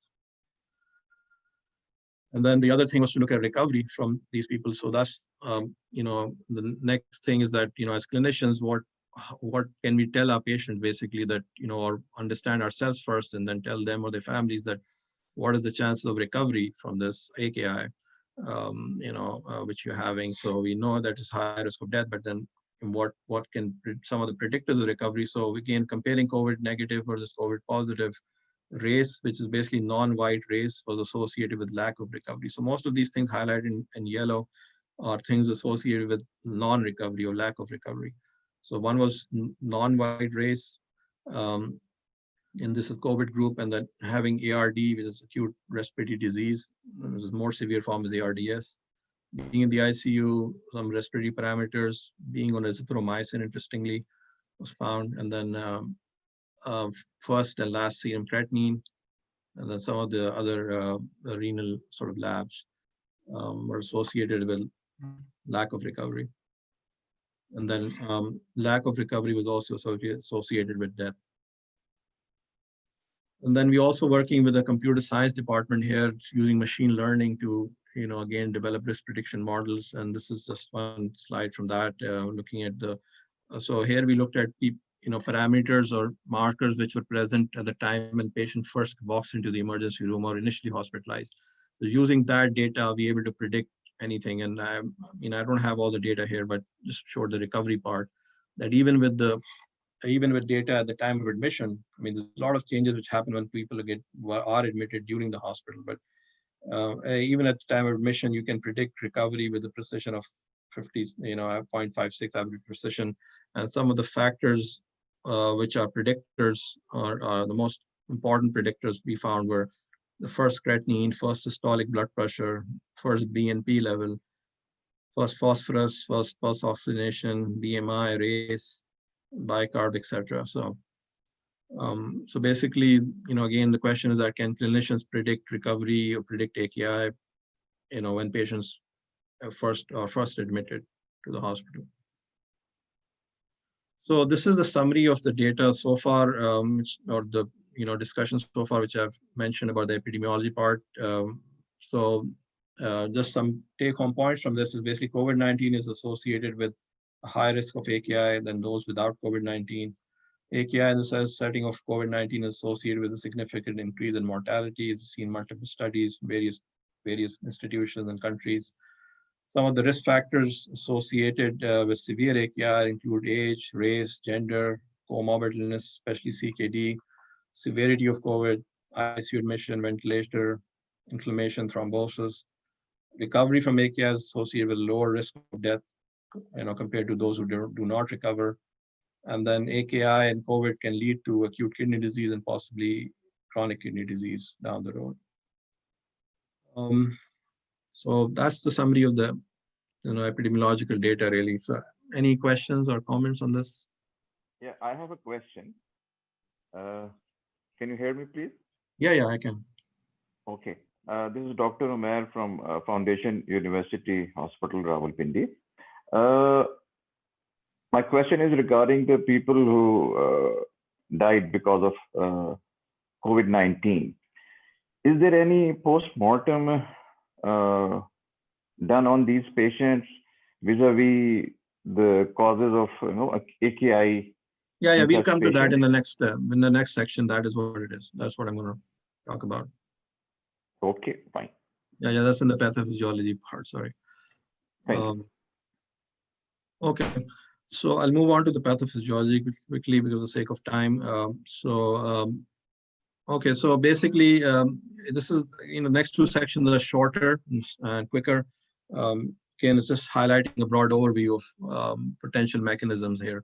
And then the other thing was to look at recovery from these people. So that's, the next thing is that, as clinicians, what can we tell our patients basically that, or understand ourselves first and then tell them or their families that what is the chance of recovery from this AKI, which you're having. So we know that it's high risk of death, but then what can some of the predictors of recovery. So again, comparing COVID negative versus COVID positive, race, which is basically non-white race, was associated with lack of recovery. So most of these things highlighted in yellow are things associated with non-recovery or lack of recovery. So one was non-white race, and this is COVID group, and then having ARD, which is acute respiratory disease, which is more severe form is ARDS. Being in the ICU, some respiratory parameters, being on azithromycin, interestingly, was found, and then first and last serum creatinine, and then some of the other renal sort of labs were associated with lack of recovery. And then lack of recovery was also associated with death. And then we also working with the computer science department here using machine learning to, again, develop risk prediction models. And this is just one slide from that, looking at the, so here we looked at parameters or markers which were present at the time when patient first walks into the emergency room or initially hospitalized. So using that data, we're able to predict anything. And I don't have all the data here, but just showed the recovery part, that even with data at the time of admission, there's a lot of changes which happen when people are admitted during the hospital. But even at the time of admission, you can predict recovery with the precision of 0.56 average precision. And some of the factors which are predictors are the most important predictors we found were the first creatinine, first systolic blood pressure, first BNP level, first phosphorus, first pulse oxygenation, BMI, race, bicarb, etc. So basically, again, the question is that can clinicians predict recovery or predict AKI, when patients are first admitted to the hospital. So this is the summary of the data so far, or the discussions so far, which I've mentioned about the epidemiology part. Just some take-home points from this is basically COVID-19 is associated with a high risk of AKI than those without COVID-19. AKI in the setting of COVID-19 is associated with a significant increase in mortality. It's seen multiple studies, various institutions and countries. Some of the risk factors associated with severe AKI include age, race, gender, comorbid illness, especially CKD, severity of COVID, ICU admission, ventilator, inflammation, thrombosis. Recovery from AKI is associated with lower risk of death, compared to those who do not recover. And then AKI and COVID can lead to acute kidney disease and possibly chronic kidney disease down the road. So that's the summary of the epidemiological data, really. So any questions or comments on this? Yeah, I have a question. Can you hear me, please? Yeah, I can. Okay. This is Dr. Umair from Foundation University Hospital, Rawalpindi. My question is regarding the people who died because of COVID-19. Is there any post-mortem done on these patients vis-a-vis the causes of AKI? Yeah, we'll come to that in the next section. That is what it is. That's what I'm going to talk about. Okay, fine. Yeah, that's in the pathophysiology part. Sorry. Thank you. Okay, so I'll move on to the pathophysiology quickly because of the sake of time. Okay, so basically, this is next two sections are shorter and quicker. Again, it's just highlighting a broad overview of potential mechanisms here.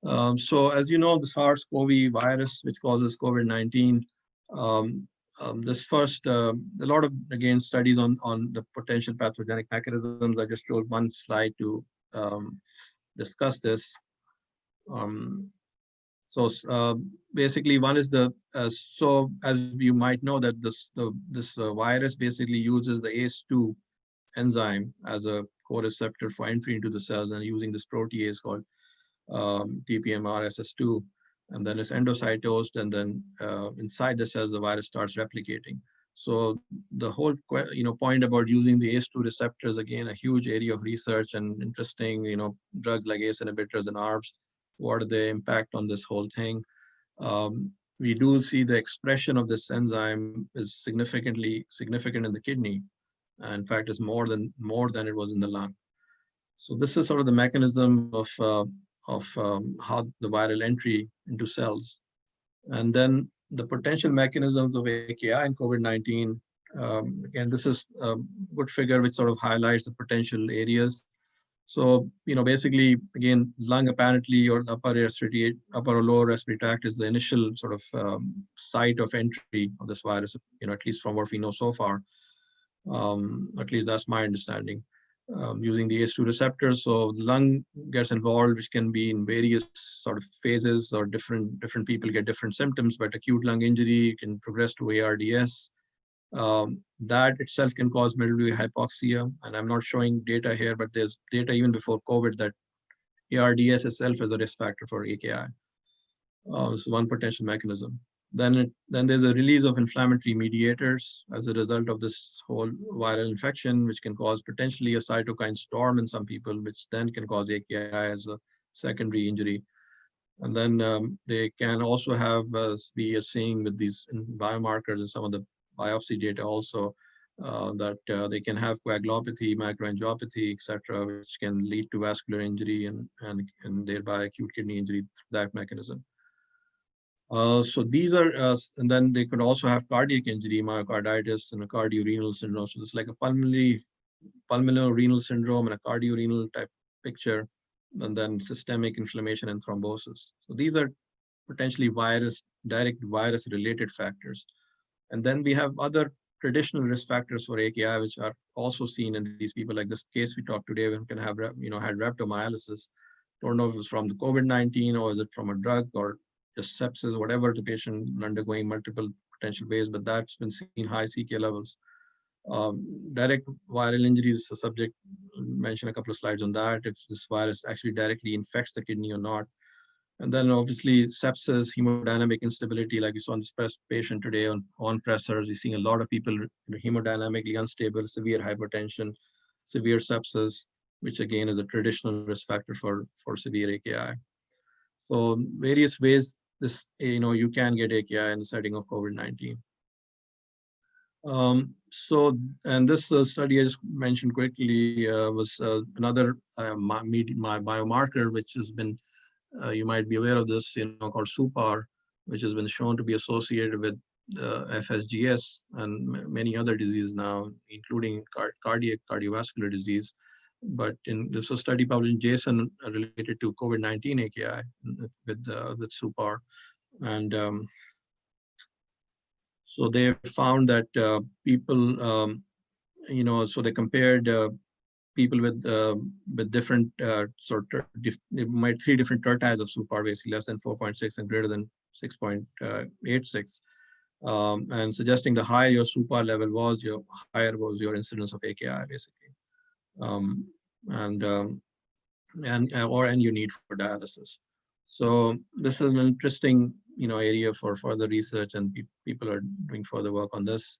So as you know, the SARS-CoV virus, which causes COVID-19, this first, a lot of, again, studies on the potential pathogenic mechanisms. I just showed one slide to discuss this. Basically, one is so as you might know that this virus basically uses the ACE2 enzyme as a co-receptor for entry into the cells and using this protease called TPMRSS2. and then it's endocytosed, and then inside the cells, the virus starts replicating. So the whole point about using the ACE2 receptors, again, a huge area of research and interesting, drugs like ACE inhibitors and ARBs, what are the impact on this whole thing? We do see the expression of this enzyme is significant in the kidney. In fact, it's more than it was in the lung. So this is sort of the mechanism of how the viral entry into cells. And then the potential mechanisms of AKI in COVID-19. Again, this is a good figure which sort of highlights the potential areas. So, basically, again, lung apparently, or upper or lower respiratory tract is the initial sort of site of entry of this virus, at least from what we know so far. At least that's my understanding. Using the ACE2 receptors, so the lung gets involved, which can be in various sort of phases, or different people get different symptoms, but acute lung injury can progress to ARDS. That itself can cause medullary hypoxia, and I'm not showing data here, but there's data even before COVID that ARDS itself is a risk factor for AKI. It's one potential mechanism. Then there's a release of inflammatory mediators as a result of this whole viral infection, which can cause potentially a cytokine storm in some people, which then can cause AKI as a secondary injury. And then they can also have, as we are seeing with these biomarkers and some of the biopsy data also, that they can have coagulopathy, microangiopathy, etc., which can lead to vascular injury and thereby acute kidney injury through that mechanism. So these are, and then they could also have cardiac injury, myocarditis, and a cardiorenal syndrome. So it's like a pulmonorenal syndrome and a cardiorenal type picture, and then systemic inflammation and thrombosis. So these are potentially direct virus-related factors. And then we have other traditional risk factors for AKI, which are also seen in these people, like this case we talked today, when can have, had rhabdomyolysis. Don't know if it was from the COVID-19 or is it from a drug or just sepsis, whatever the patient undergoing multiple potential ways, but that's been seen high CK levels. Direct viral injuries, the subject mentioned a couple of slides on that, if this virus actually directly infects the kidney or not. And then obviously sepsis, hemodynamic instability, like you saw in this patient today on pressors. We're seeing a lot of people hemodynamically unstable, severe hypertension, severe sepsis, which again is a traditional risk factor for severe AKI. So various ways this, you can get AKI in the setting of COVID-19. And this study I just mentioned quickly was another biomarker, which has been, you might be aware of this, called SUPAR, which has been shown to be associated with FSGS and many other diseases now, including cardiovascular disease. But this was a study published in JASN related to COVID-19 AKI with SUPAR. And so they found that people, so they compared people with different three different tertiles of SUPAR, basically less than 4.6 and greater than 6.86, and suggesting the higher your SUPAR level was, higher was your incidence of AKI, basically, and your need for dialysis. So this is an interesting, area for further research, and people are doing further work on this.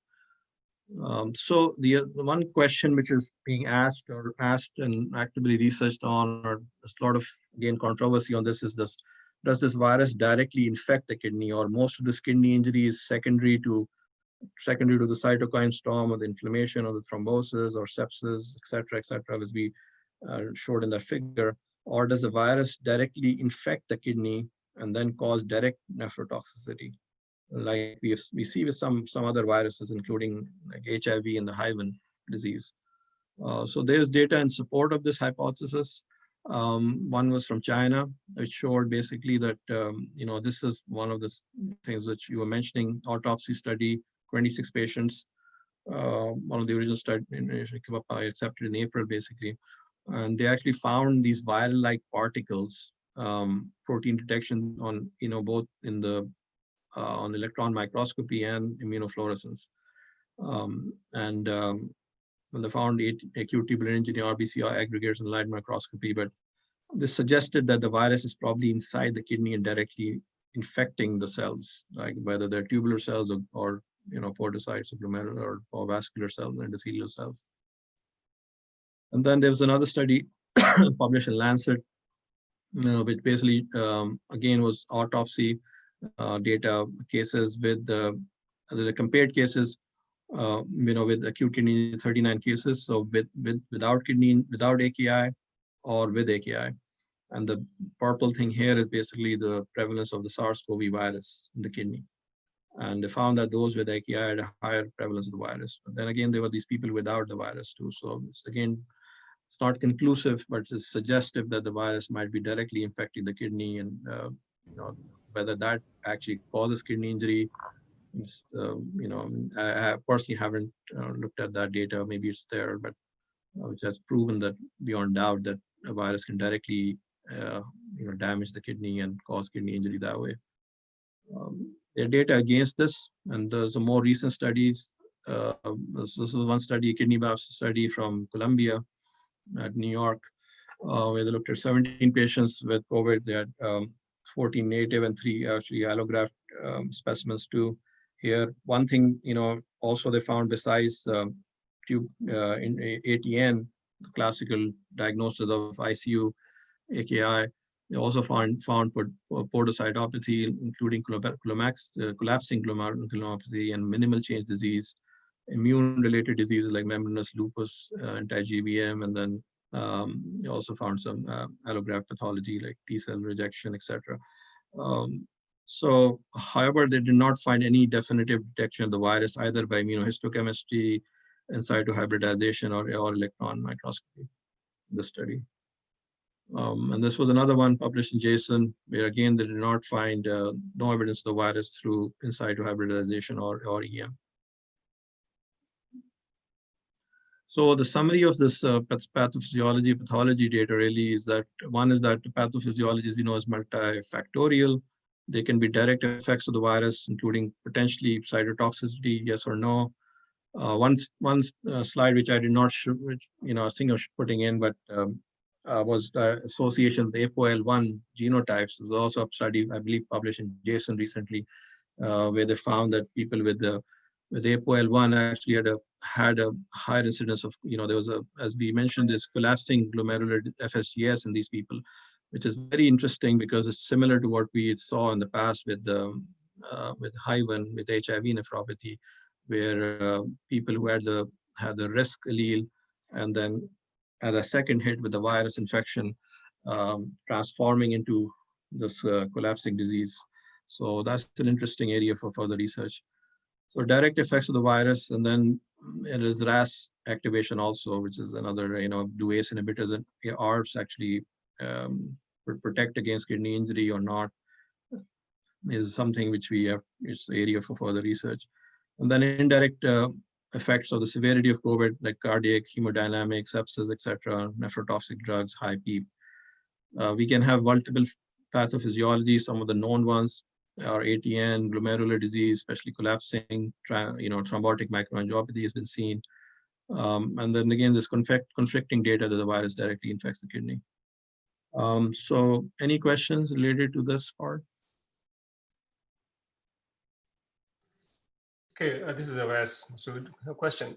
So the one question which is being asked and actively researched on, or there's a lot of, again, controversy on this, is this: does this virus directly infect the kidney, or most of this kidney injury is secondary to the cytokine storm, or the inflammation, or the thrombosis, or sepsis, et cetera, as we showed in that figure? Or does the virus directly infect the kidney and then cause direct nephrotoxicity, like we see with some other viruses, including like HIV and the Hyven disease? So there's data in support of this hypothesis. One was from China, which showed basically that, this is one of the things which you were mentioning, autopsy study, 26 patients. One of the original studies I accepted in April, basically. And they actually found these viral-like particles, protein detection on, both in the on electron microscopy and immunofluorescence. When they found acute tubular injury, RBC aggregates in light microscopy, but this suggested that the virus is probably inside the kidney and directly, infecting the cells, like whether they're tubular cells or podocytes or glomerular or vascular cells, endothelial cells. And then there was another study published in Lancet, which basically, again, was autopsy data cases with the compared cases, with acute kidney, 39 cases. So without kidney, without AKI, or with AKI. And the purple thing here is basically the prevalence of the SARS-CoV virus in the kidney. And they found that those with AKI had a higher prevalence of the virus. But then again, there were these people without the virus too. So it's not conclusive, but it's suggestive that the virus might be directly infecting the kidney, and whether that actually causes kidney injury. I personally haven't looked at that data. Maybe it's there, but which has proven that beyond doubt that a virus can directly damage the kidney and cause kidney injury that way. There are data against this, and there's some more recent studies. This is one study, a kidney biopsy study from Columbia at New York, where they looked at 17 patients with COVID. They had 14 native and 3 actually allograft specimens too. Here, one thing, also they found besides in ATN, the classical diagnosis of ICU AKI, they also found podocytopathy, including collapsing glomerulopathy and minimal change disease, immune-related diseases like membranous lupus, anti-GBM, and then they also found some allograft pathology like T-cell rejection, etc. However, they did not find any definitive detection of the virus either by immunohistochemistry, in situ hybridization, or electron microscopy in the study. And this was another one published in JSON, where again they did not find no evidence of the virus through in situ hybridization or EM. So the summary of this pathophysiology pathology data really is that one is that pathophysiology, is multifactorial. There can be direct effects of the virus, including potentially cytotoxicity, yes or no. One slide which I did not show, which I think I was putting in, but was the association with APOL1 genotypes. There was also a study, I believe, published in JSON recently, where they found that people with APOL1 actually had a higher incidence of, there was as we mentioned, this collapsing glomerular FSGS in these people, which is very interesting because it's similar to what we saw in the past with HIV with HIV nephropathy, where people who had the risk allele and then had a second hit with the virus infection, transforming into this collapsing disease. So that's an interesting area for further research. So direct effects of the virus, and then it is RAS activation also, which is another, do ACE inhibitors and ARBs actually protect against kidney injury or not, is something which we have, it's the area for further research. And then indirect effects of the severity of COVID, like cardiac, hemodynamic, sepsis, etc., nephrotoxic drugs, high PEEP. We can have multiple pathophysiology. Some of the known ones are ATN, glomerular disease, especially collapsing, thrombotic microangiopathy has been seen. And then again, this conflicting data that the virus directly infects the kidney. So any questions related to this part? Okay, this is Avas Masood. A question.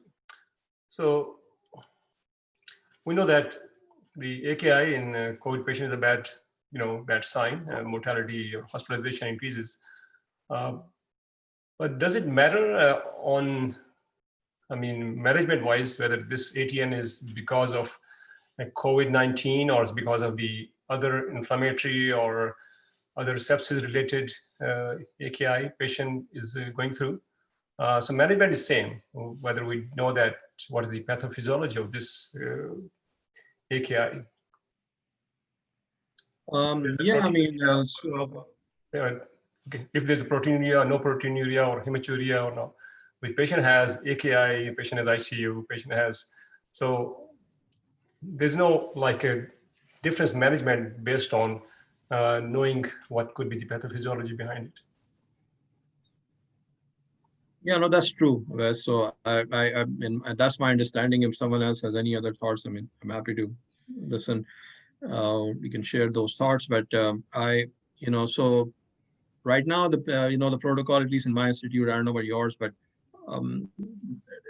So we know that the AKI in COVID patient is a bad sign. Mortality or hospitalization increases. But does it matter management-wise, whether this ATN is because of COVID-19 or it's because of the other inflammatory or other sepsis-related AKI patient is going through? So management is same, whether we know that what is the pathophysiology of this AKI. Okay. If there's a proteinuria, no proteinuria, or hematuria or no, the patient has AKI, patient has ICU, patient has, so there's no a difference management based on knowing what could be the pathophysiology behind it. Yeah, no, that's true. So I mean, that's my understanding. If someone else has any other thoughts, I mean, I'm happy to listen. We can share those thoughts, but so right now, the protocol, at least in my institute, I don't know about yours, but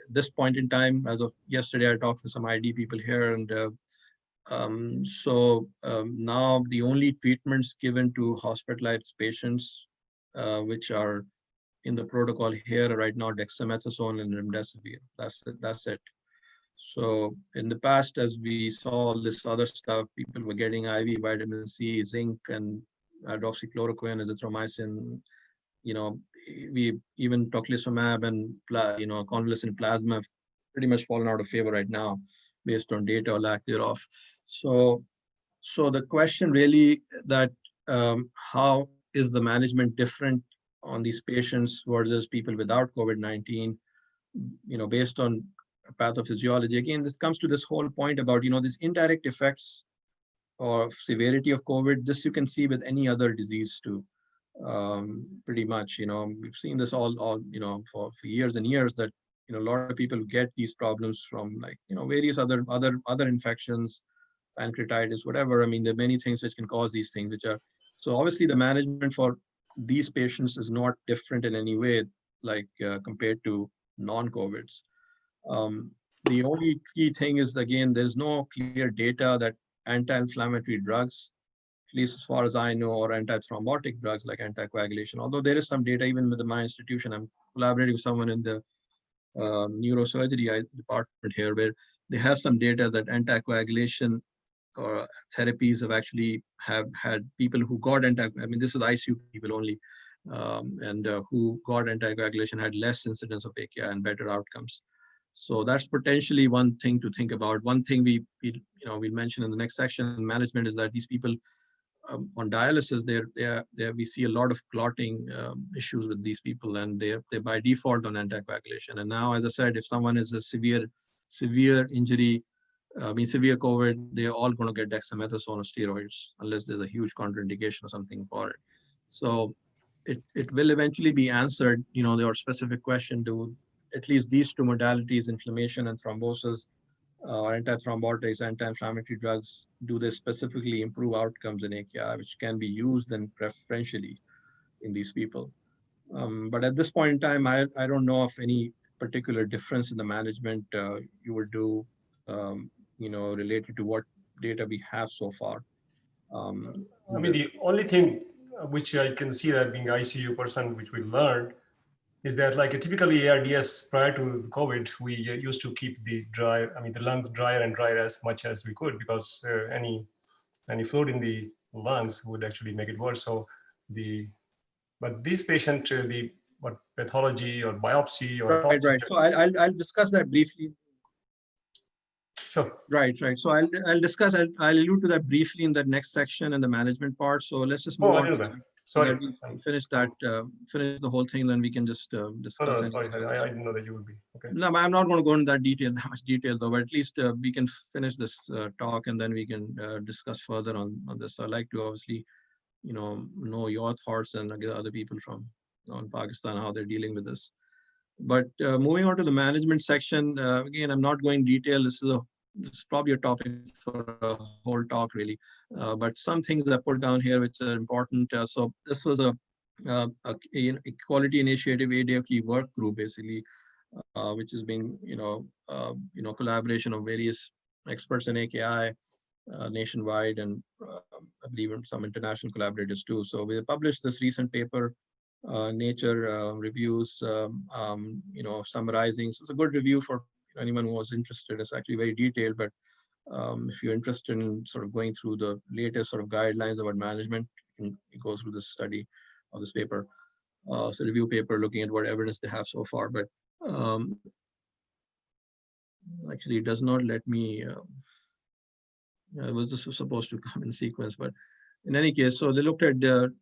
this point in time, as of yesterday, I talked to some ID people here, and now the only treatments given to hospitalized patients, which are in the protocol here right now, dexamethasone and remdesivir. That's it. So in the past, as we saw all this other stuff, people were getting IV vitamin C, zinc, and hydroxychloroquine, azithromycin. We even tocilizumab and convalescent plasma have pretty much fallen out of favor right now, based on data or lack thereof. So the question really that how is the management different on these patients versus people without COVID-19? Based on pathophysiology. Again, this comes to this whole point about these indirect effects or severity of COVID. This you can see with any other disease too. Pretty much, we've seen this all for years and years, that a lot of people get these problems from various other infections, pancreatitis, whatever. I mean, there are many things which can cause these things, which are so obviously the management for these patients is not different in any way, compared to non-COVIDs. The only key thing is, again, there's no clear data that anti-inflammatory drugs, at least as far as I know, or antithrombotic drugs like anticoagulation, although there is some data even with my institution. I'm collaborating with someone in the neurosurgery department here, where they have some data that anticoagulation or therapies have had people who got this is ICU people only, and who got anticoagulation had less incidence of AKI and better outcomes. So that's potentially one thing to think about. One thing we'll mention in the next section, management, is that these people on dialysis, we see a lot of clotting issues with these people, and they're by default on anticoagulation. And now, as I said, if someone is a severe injury, severe COVID, they're all going to get dexamethasone or steroids unless there's a huge contraindication or something for it. So it will eventually be answered, your specific question, to at least these two modalities, inflammation and thrombosis, antithrombotics, anti-inflammatory drugs, do they specifically improve outcomes in AKI, which can be used then preferentially in these people. But at this point in time, I don't know of any particular difference in the management you would do, related to what data we have so far. The only thing which I can see, that being ICU person, which we learned, is that typically ARDS prior to COVID, we used to keep the lungs drier and drier as much as we could, because any fluid in the lungs would actually make it worse. So but this patient, pathology or biopsy or right. So I'll discuss that briefly. Sure. Right. So I'll allude to that briefly in the next section in the management part. So let's just move on. Sorry. Finish the whole thing, then we can just discuss. Sorry. I didn't know that you would be. Okay. No, I'm not going to go into that much detail though, but at least we can finish this talk, and then we can discuss further on this. So I'd like to obviously, know your thoughts and other people from Pakistan, how they're dealing with this. But moving on to the management section, again, I'm not going detail. This is probably a topic for a whole talk, really. But some things I put down here which are important. So this was a quality initiative ADOK work group, basically, which has been, collaboration of various experts in AKI nationwide, and I believe some international collaborators too. So we published this recent paper, Nature reviews, summarizing. So it's a good review for anyone who was interested. It's actually very detailed, but if you're interested in sort of going through the latest sort of guidelines about management, you can go through this study of this paper. It's a review paper looking at what evidence they have so far, but actually it does not let me, it was just supposed to come in sequence, but in any case, so they looked at the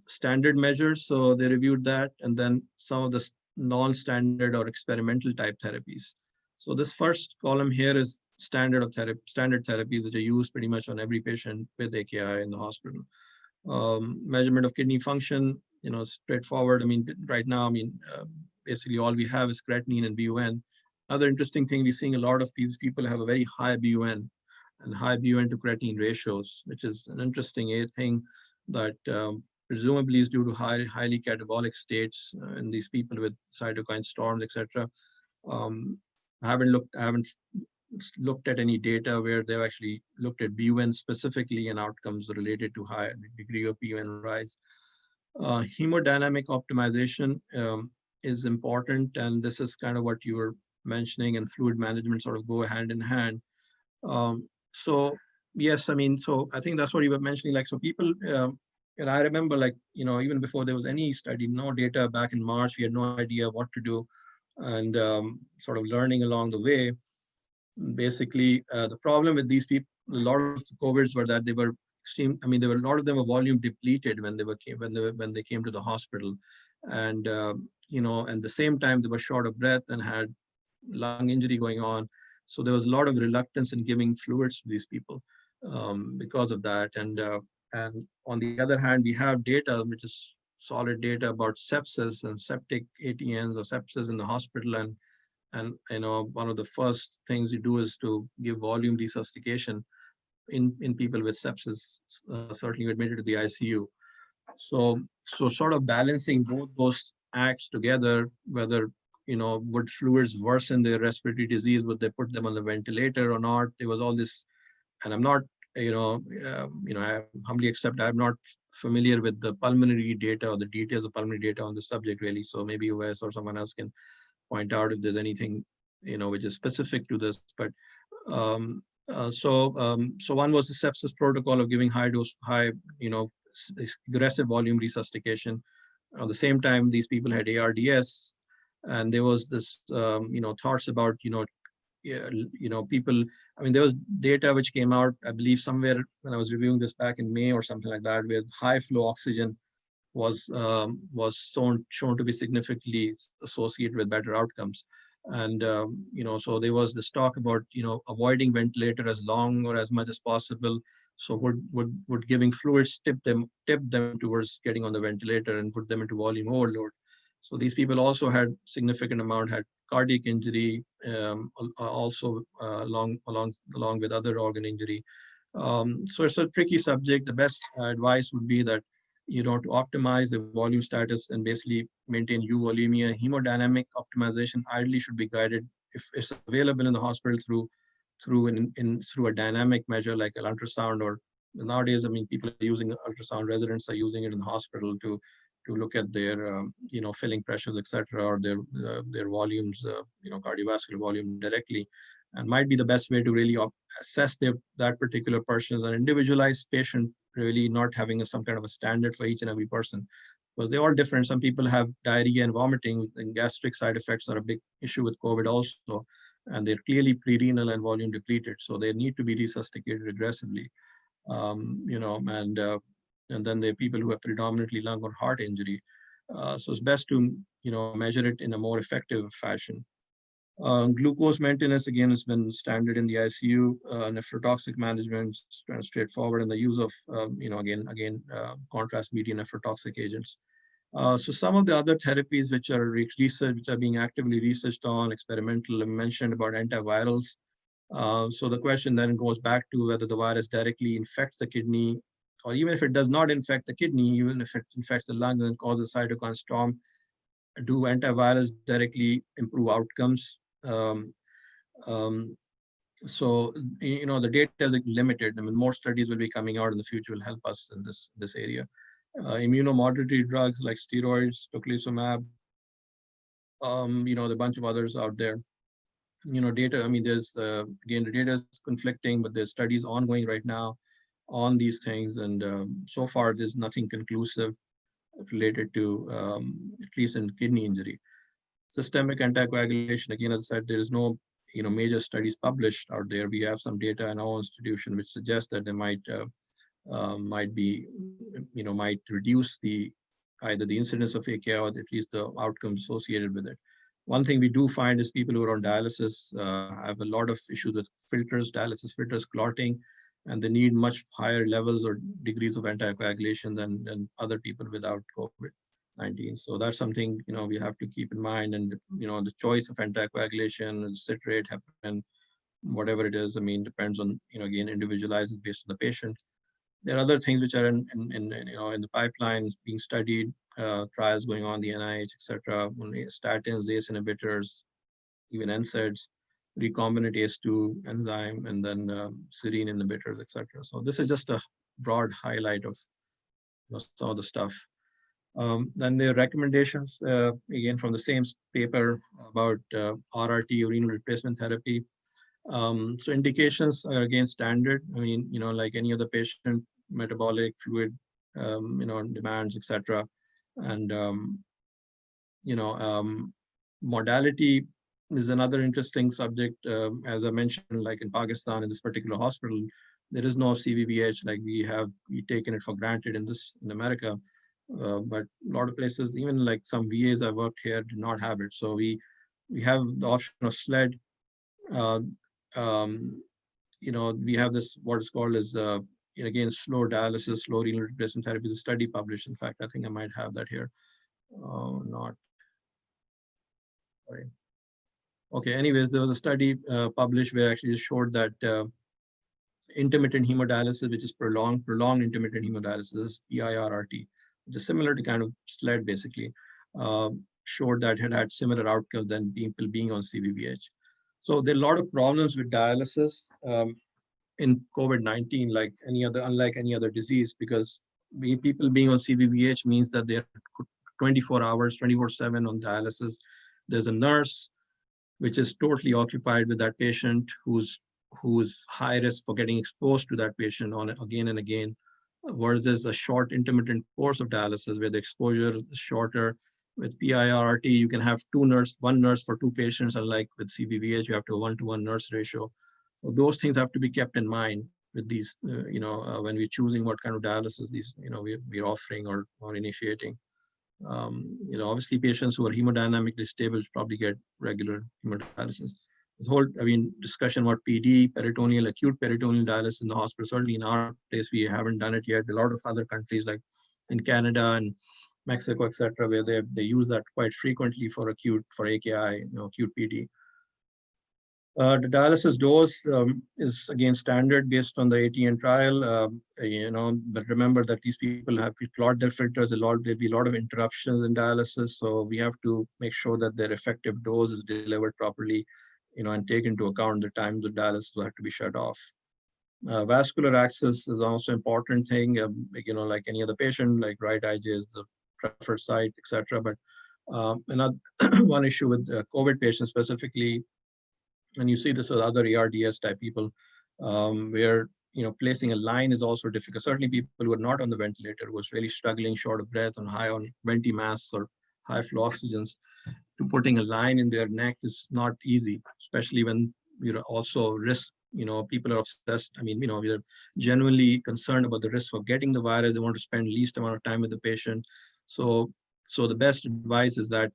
standard measures. So they reviewed that, and then some of the non-standard or experimental type therapies. So this first column here is standard therapies that are used pretty much on every patient with AKI in the hospital. Measurement of kidney function, straightforward. Right now, basically all we have is creatinine and BUN. Another interesting thing, we're seeing a lot of these people have a very high BUN and high BUN to creatinine ratios, which is an interesting thing that presumably is due to highly catabolic states in these people with cytokine storms, etc. I haven't looked at any data where they've actually looked at BUN specifically and outcomes related to high degree of BUN rise. Hemodynamic optimization is important, and this is kind of what you were mentioning, and fluid management sort of go hand in hand. So yes, I mean, so I think that's what you were mentioning, like, so people, and I remember, like, even before there was any study, no data back in March, we had no idea what to do, and sort of learning along the way. Basically, the problem with these people, a lot of COVIDs were that they were extreme. I mean, there were a lot of them were volume depleted when they came to the hospital, and at the same time they were short of breath and had lung injury going on. So there was a lot of reluctance in giving fluids to these people because of that. And on the other hand, we have data which is solid data about sepsis and septic ATNs or sepsis in the hospital, and one of the first things you do is to give volume resuscitation in people with sepsis, certainly admitted to the ICU. So sort of balancing both those acts together, whether would fluids worsen their respiratory disease, would they put them on the ventilator or not? There was all this, and I'm not I humbly accept I'm not familiar with the pulmonary data or the details of pulmonary data on the subject really. So maybe Wes or someone else can point out if there's anything which is specific to this. But so one was the sepsis protocol of giving high aggressive volume resuscitation. At the same time, these people had ARDS, and there was this thoughts about people. I mean, there was data which came out, I believe, somewhere when I was reviewing this back in May or something like that, where high flow oxygen was shown to be significantly associated with better outcomes. And so there was this talk about avoiding ventilator as long or as much as possible. So would giving fluids tip them towards getting on the ventilator and put them into volume overload. So these people also had significant amount, had cardiac injury, also along with other organ injury. So it's a tricky subject. The best advice would be that to optimize the volume status and basically maintain euvolemia. Hemodynamic optimization ideally should be guided, if it's available in the hospital, through a dynamic measure like an ultrasound, or nowadays, I mean, people are using ultrasound, residents are using it in the hospital to look at their filling pressures, etc., or their volumes, cardiovascular volume directly, and might be the best way to really assess that particular person as an individualized patient, really not having some kind of a standard for each and every person, because they're all different. Some people have diarrhea and vomiting, and gastric side effects are a big issue with COVID also, and they're clearly pre-renal and volume depleted, so they need to be resuscitated aggressively. And then there are people who have predominantly lung or heart injury. So it's best to measure it in a more effective fashion. Glucose maintenance, again, has been standard in the ICU. Nephrotoxic management is kind of straightforward, and the use of contrast medium nephrotoxic agents. So some of the other therapies which are being actively researched on, experimental, I mentioned about antivirals. So the question then goes back to whether the virus directly infects the kidney, or even if it does not infect the kidney, even if it infects the lung and causes cytokine storm, do antivirals directly improve outcomes? So the data is limited. I mean, more studies will be coming out in the future, will help us in this area. Immunomodulatory drugs like steroids, tocilizumab, a bunch of others out there. Data, I mean, there's again, the data is conflicting, but there's studies ongoing right now on these things, and so far there's nothing conclusive related to at least in kidney injury. Systemic anticoagulation, again, as I said, there is no major studies published out there. We have some data in our institution which suggests that they might reduce either the incidence of AKI or at least the outcomes associated with it. One thing we do find is people who are on dialysis have a lot of issues with dialysis filters clotting, and they need much higher levels or degrees of anticoagulation than other people without COVID-19. So that's something we have to keep in mind. And the choice of anticoagulation, citrate, heparin, whatever it is, I mean, depends on again, individualized based on the patient. There are other things which are in the pipelines being studied, trials going on, the NIH, etc. Statins, ACE inhibitors, even NSAIDs, recombinant ACE2 enzyme, and then serine inhibitors, etc. So this is just a broad highlight of some of the stuff. Then the recommendations, again, from the same paper about RRT, renal replacement therapy. So indications are again standard. I mean, like any other patient, metabolic, fluid, demands, etc. And, modality is another interesting subject. As I mentioned, like in Pakistan, in this particular hospital, there is no CVVH, like we taken it for granted in America. But a lot of places, even like some VAs I worked here, did not have it. So we have the option of SLED. Uh, um, we have this, what is called as, again, slow dialysis, slow renal replacement therapy, the study published. In fact, I think I might have that here. Not, sorry. Okay, anyways, there was a study published where actually showed that intermittent hemodialysis, which is prolonged intermittent hemodialysis, PIRRT, which is similar to kind of SLED basically, showed that had similar outcomes than people being on CVVH. So there are a lot of problems with dialysis in COVID-19, unlike any other disease, because people being on CVVH means that they're 24 hours, 24/7 on dialysis. There's a nurse which is totally occupied with that patient who's high risk for getting exposed to that patient on again and again, versus a short intermittent course of dialysis where the exposure is shorter. With PIRRT, you can have one nurse for two patients, unlike with CVVH, you have to a 1-to-1 nurse ratio. So those things have to be kept in mind with these, when we're choosing what kind of dialysis we're offering or initiating. Obviously patients who are hemodynamically stable probably get regular hemodialysis. This whole, discussion about PD, peritoneal, acute peritoneal dialysis in the hospital, certainly in our place, we haven't done it yet. A lot of other countries like in Canada and Mexico, etc., where they use that quite frequently for AKI, acute PD. The dialysis dose is again standard based on the ATN trial, but remember that these people have clogged their filters a lot. There'll be a lot of interruptions in dialysis, so we have to make sure that their effective dose is delivered properly, and take into account the times of dialysis will have to be shut off. Vascular access is also important thing, like any other patient, like right IJ is the preferred site, etc. But another one issue with COVID patients specifically, and you see this with other ARDS type people, where placing a line is also difficult. Certainly people who are not on the ventilator, who was really struggling, short of breath, and high on venti masks or high flow oxygens, to putting a line in their neck is not easy, especially when also risk. People are obsessed. We're genuinely concerned about the risk of getting the virus. They want to spend least amount of time with the patient. So the best advice is that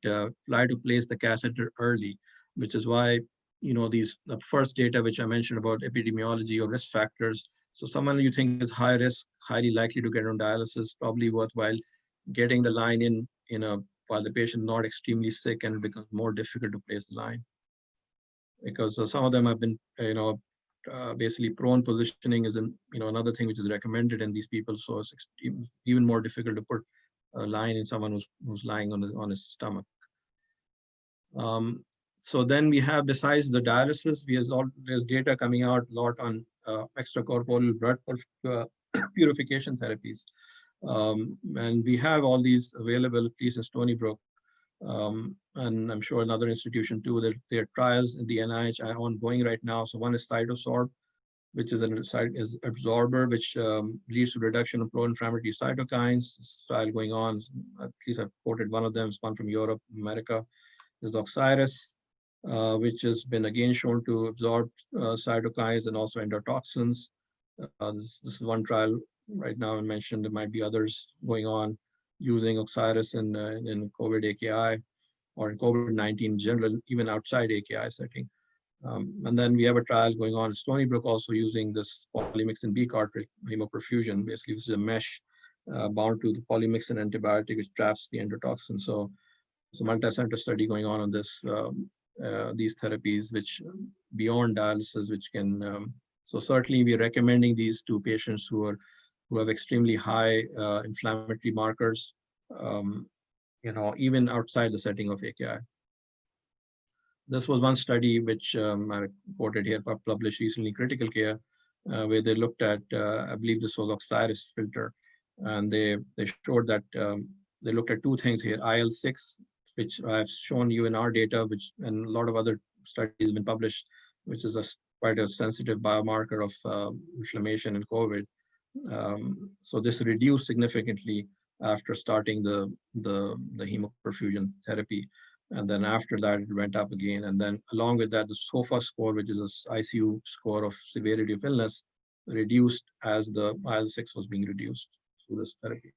try to place the catheter early, which is why the first data which I mentioned about epidemiology or risk factors. So someone you think is high risk, highly likely to get on dialysis, probably worthwhile getting the line in while the patient is not extremely sick, and it becomes more difficult to place the line. Because some of them have been, basically prone positioning is another thing which is recommended in these people. So it's even more difficult to put a line in someone who's lying on his stomach. So then we have, besides the dialysis, there's data coming out a lot on extracorporeal blood purification therapies. And we have all these available, at least in Stony Brook. And I'm sure another institution too, that there are trials in the NIH are ongoing right now. So one is CytoSorb, which is an absorber, which leads to reduction of pro-inflammatory cytokines. This trial going on, at least I've quoted one of them, it's one from Europe, America. There's Oxiris, which has been again shown to absorb cytokines and also endotoxins. This is one trial right now I mentioned. There might be others going on using Oxiris in COVID AKI or in COVID-19 in general, even outside AKI setting. And then we have a trial going on in Stony Brook also using this polymyxin B cartridge hemoperfusion. Basically, this is a mesh bound to the polymyxin antibiotic, which traps the endotoxin. So it's a multi-center study going on this, these therapies, which beyond dialysis, which can, so certainly we're recommending these to patients who are who have extremely high inflammatory markers, even outside the setting of AKI. This was one study which I quoted here, published recently, Critical Care, where they looked at, I believe this was Osiris filter, and they showed that they looked at two things here, IL-6, which I've shown you in our data, which and a lot of other studies have been published, which is quite a sensitive biomarker of inflammation in COVID. So this reduced significantly after starting the hemoperfusion therapy. And then after that, it went up again. And then along with that, the SOFA score, which is an ICU score of severity of illness, reduced as the IL-6 was being reduced through this therapy.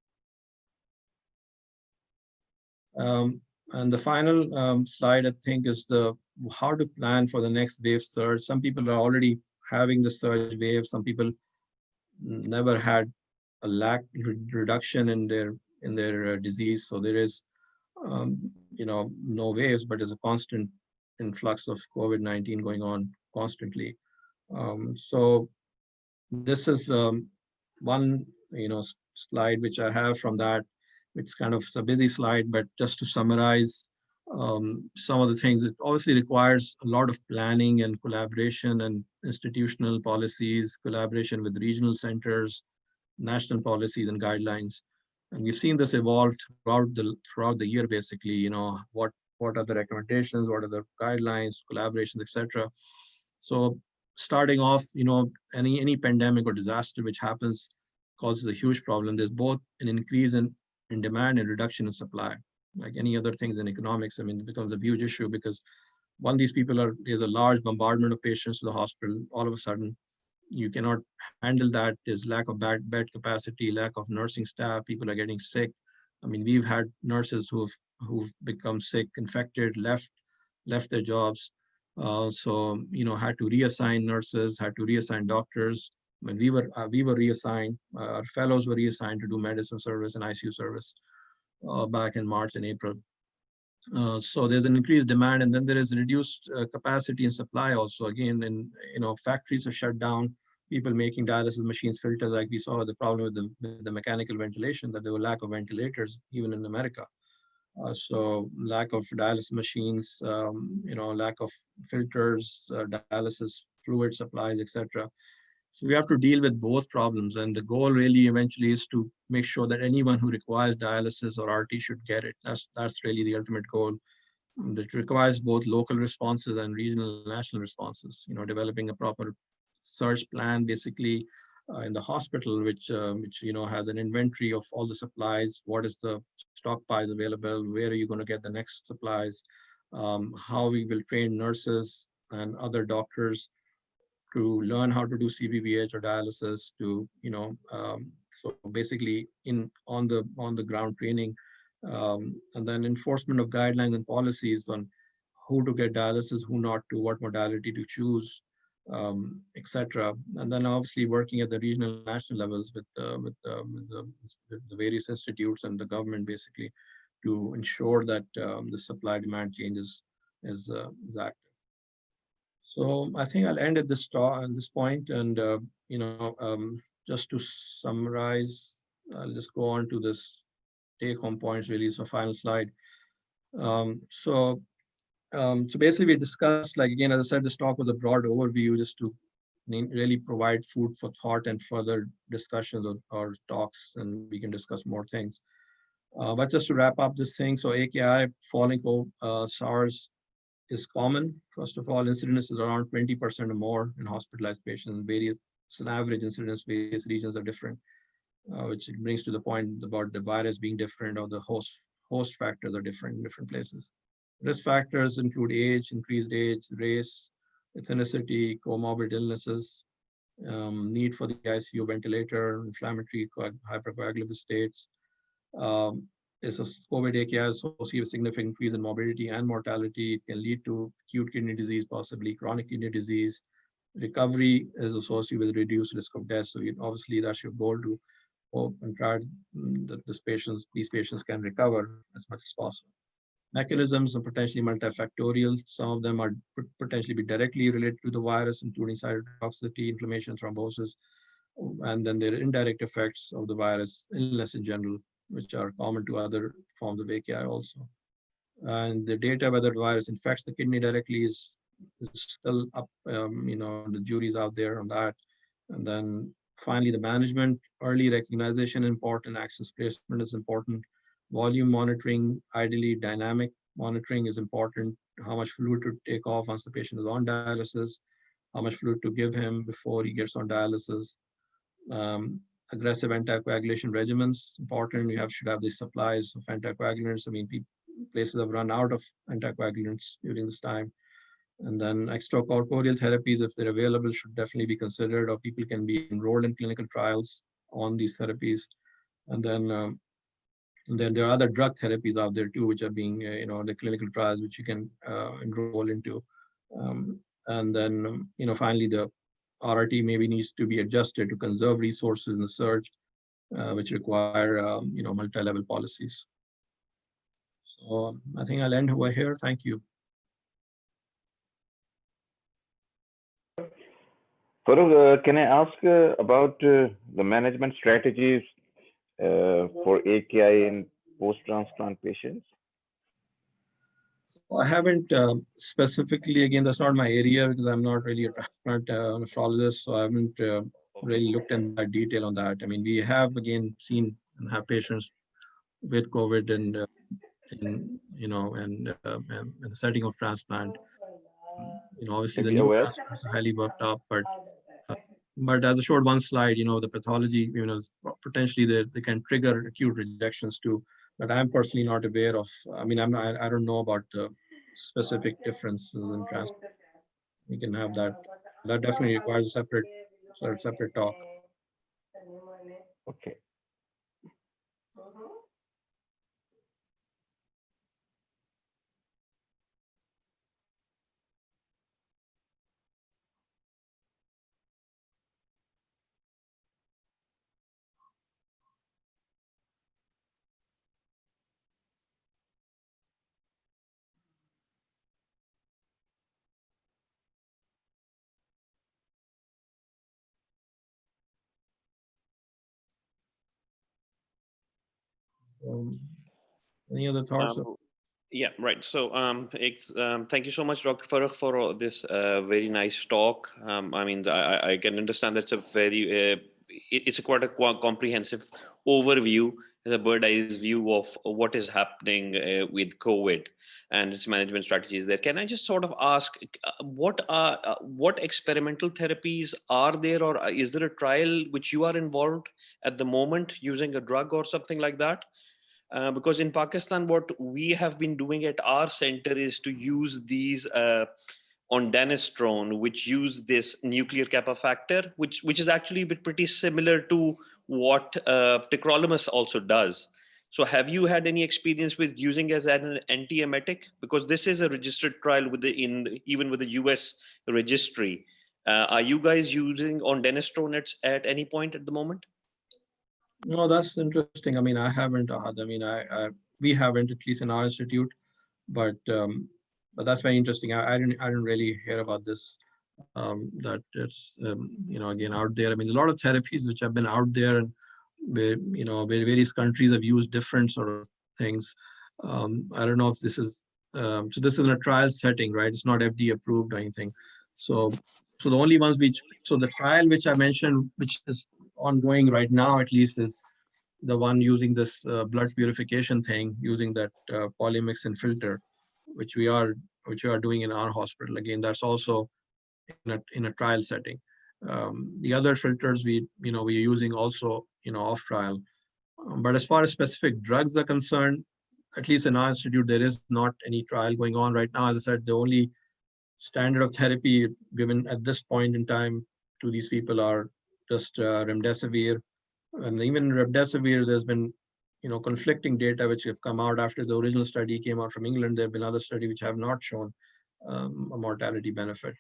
And the final slide, I think, is how to plan for the next wave surge. Some people are already having the surge wave. Some people never had a reduction in their disease. So there is no waves, but there's a constant influx of COVID-19 going on constantly. So this is one, slide which I have from that. It's kind of a busy slide, but just to summarize some of the things, it obviously requires a lot of planning and collaboration and institutional policies, collaboration with regional centers, national policies and guidelines. And we've seen this evolve throughout the year, basically, what are the recommendations, what are the guidelines, collaborations, etc. So starting off, any pandemic or disaster which happens causes a huge problem. There's both an increase in demand and reduction in supply. Like any other things in economics, it becomes a huge issue because there's a large bombardment of patients to the hospital. All of a sudden, you cannot handle that. There's lack of bed capacity, lack of nursing staff. People are getting sick. We've had nurses who've become sick, infected, left their jobs. So had to reassign nurses, had to reassign doctors. We were reassigned. Our fellows were reassigned to do medicine service and ICU service back in March and April. So there's an increased demand, and then there is reduced capacity and supply also. Again, factories are shut down. People making dialysis machines, filters, like we saw the problem with the mechanical ventilation, that there were lack of ventilators even in America. So lack of dialysis machines, lack of filters, dialysis fluid supplies, etc. So we have to deal with both problems, and the goal really eventually is to make sure that anyone who requires dialysis or RT should get it. That's really the ultimate goal. That requires both local responses and regional and national responses. Developing a proper surge plan, basically in the hospital, which has an inventory of all the supplies. What is the stockpiles available? Where are you going to get the next supplies? How we will train nurses and other doctors to learn how to do CPBH or dialysis, so basically on the ground training, and then enforcement of guidelines and policies on who to get dialysis, who not to, what modality to choose, etc. And then obviously working at the regional, national levels with the various institutes and the government, basically, to ensure that the supply demand changes is active. So I think I'll end at this point, and just to summarize, I'll just go on to this take-home points. Really, so final slide. So basically, we discussed, like, again, as I said, this talk was a broad overview just to really provide food for thought and further discussions or talks, and we can discuss more things. But just to wrap up this thing, so AKI, falling SARS, is common. First of all, incidence is around 20% or more in hospitalized patients. It's an average incidence, various regions are different, which brings to the point about the virus being different, or the host factors are different in different places. Risk factors include age, increased age, race, ethnicity, comorbid illnesses, need for the ICU ventilator, inflammatory hypercoagulable states. Is a COVID AKI associated with significant increase in morbidity and mortality. It can lead to acute kidney disease, possibly chronic kidney disease. Recovery is associated with reduced risk of death. So obviously that's your goal, to hope and try that these patients can recover as much as possible. Mechanisms are potentially multifactorial. Some of them are potentially be directly related to the virus, including cytotoxicity, inflammation, thrombosis. and then there are indirect effects of the virus, illness in general, which are common to other forms of AKI also. And the data whether the virus infects the kidney directly is still up. The jury's out there on that. And then finally, the management, early recognition important, access placement is important, volume monitoring, ideally dynamic monitoring is important, how much fluid to take off once the patient is on dialysis, how much fluid to give him before he gets on dialysis. Aggressive anticoagulation regimens, important. You should have the supplies of anticoagulants. I mean, places have run out of anticoagulants during this time. And then extracorporeal therapies, if they're available, should definitely be considered, or people can be enrolled in clinical trials on these therapies. And then there are other drug therapies out there too, which are being, the clinical trials, which you can enroll into. And then, finally, the RRT maybe needs to be adjusted to conserve resources in the surge, which require, multi-level policies. So I think I'll end over here. Thank you. Farooq, can I ask about the management strategies for AKI in post-transplant patients? I haven't specifically, again, that's not my area because I'm not really a transplant nephrologist, so I haven't really looked in that detail on that. I mean, we have, again, seen and have patients with COVID and, in the setting of transplant. Obviously the new transplants are highly worked up, but as I showed one slide, the pathology, potentially they can trigger acute rejections too. But I'm personally not aware of. I mean, I don't know about the specific differences in transplant. We can have that. That definitely requires a separate talk. Okay. Any other thoughts? Yeah, right. So, thank you so much, Dr. Farooq, for this very nice talk. I mean, I can understand that's a very, it's a quite a comprehensive overview, as a bird eyes view of what is happening with COVID and its management strategies there. Can I just sort of ask, what experimental therapies are there, or is there a trial which you are involved at the moment using a drug or something like that? Because in Pakistan, what we have been doing at our center is to use these ondansetron, which use this nuclear kappa factor, which is actually pretty similar to what tacrolimus also does. So have you had any experience with using as an antiemetic? Because this is a registered trial even with the US registry. Are you guys using ondansetron at any point at the moment? No, that's interesting. I mean, I haven't, Ahad. I mean, we haven't, at least in our institute, but that's very interesting. I didn't really hear about this. That it's again out there. I mean, a lot of therapies which have been out there, and where various countries have used different sort of things. I don't know if this is so. This is in a trial setting, right? It's not FDA approved or anything. So the only ones the trial which I mentioned, which is ongoing right now, at least, is the one using this blood purification thing, using that polymyxin filter, which we are doing in our hospital. Again, that's also in a trial setting. The other filters we're using also off trial. But as far as specific drugs are concerned, at least in our institute, there is not any trial going on right now. As I said, the only standard of therapy given at this point in time to these people are just remdesivir. And even remdesivir, there's been conflicting data which have come out after the original study came out from England. There have been other studies which have not shown a mortality benefit.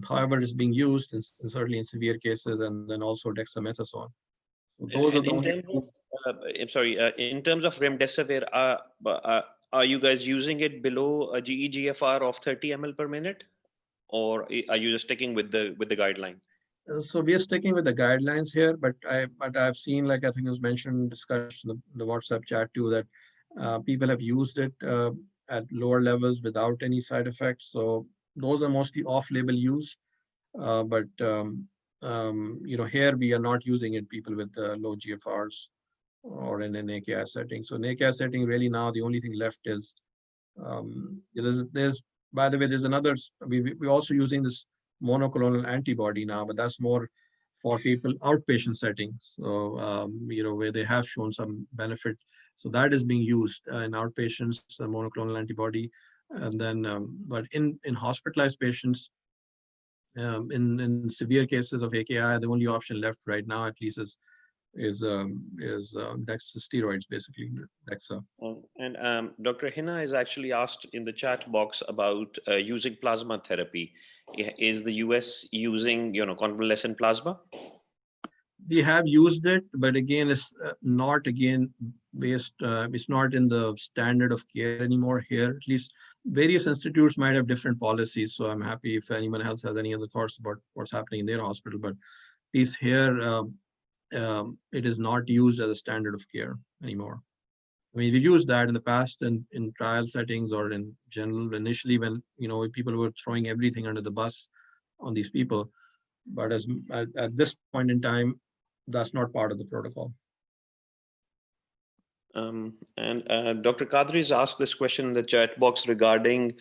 However, it's being used certainly in severe cases, and then also dexamethasone. So those are the only. I'm sorry. In terms of remdesivir, are you guys using it below a GEGFR of 30 ml per minute, or are you just sticking with the guideline? So we are sticking with the guidelines here, but I've seen, like I think it was mentioned, discussed in the WhatsApp chat too, that people have used it at lower levels without any side effects. So those are mostly off-label use. But here we are not using it people with low GFRs or in an AKI setting. So in AKI setting, really now the only thing left is there's by the way, there's another, we're also using this monoclonal antibody now, but that's more for people outpatient settings. So, where they have shown some benefit. So that is being used in outpatients, the monoclonal antibody. And then, but in hospitalized patients, in severe cases of AKI, the only option left right now, at least, is Dex steroids, basically Dexa. And Dr. Hina has actually asked in the chat box about using plasma therapy. Is the US using, convalescent plasma? We have used it, but again, it's not based. It's not in the standard of care anymore here. At least various institutes might have different policies. So I'm happy if anyone else has any other thoughts about what's happening in their hospital. But at least here, it is not used as a standard of care anymore. I mean, we used that in the past in trial settings or in general initially when people were throwing everything under the bus on these people. But at this point in time, that's not part of the protocol. And Dr. Kadri has asked this question in the chat box regarding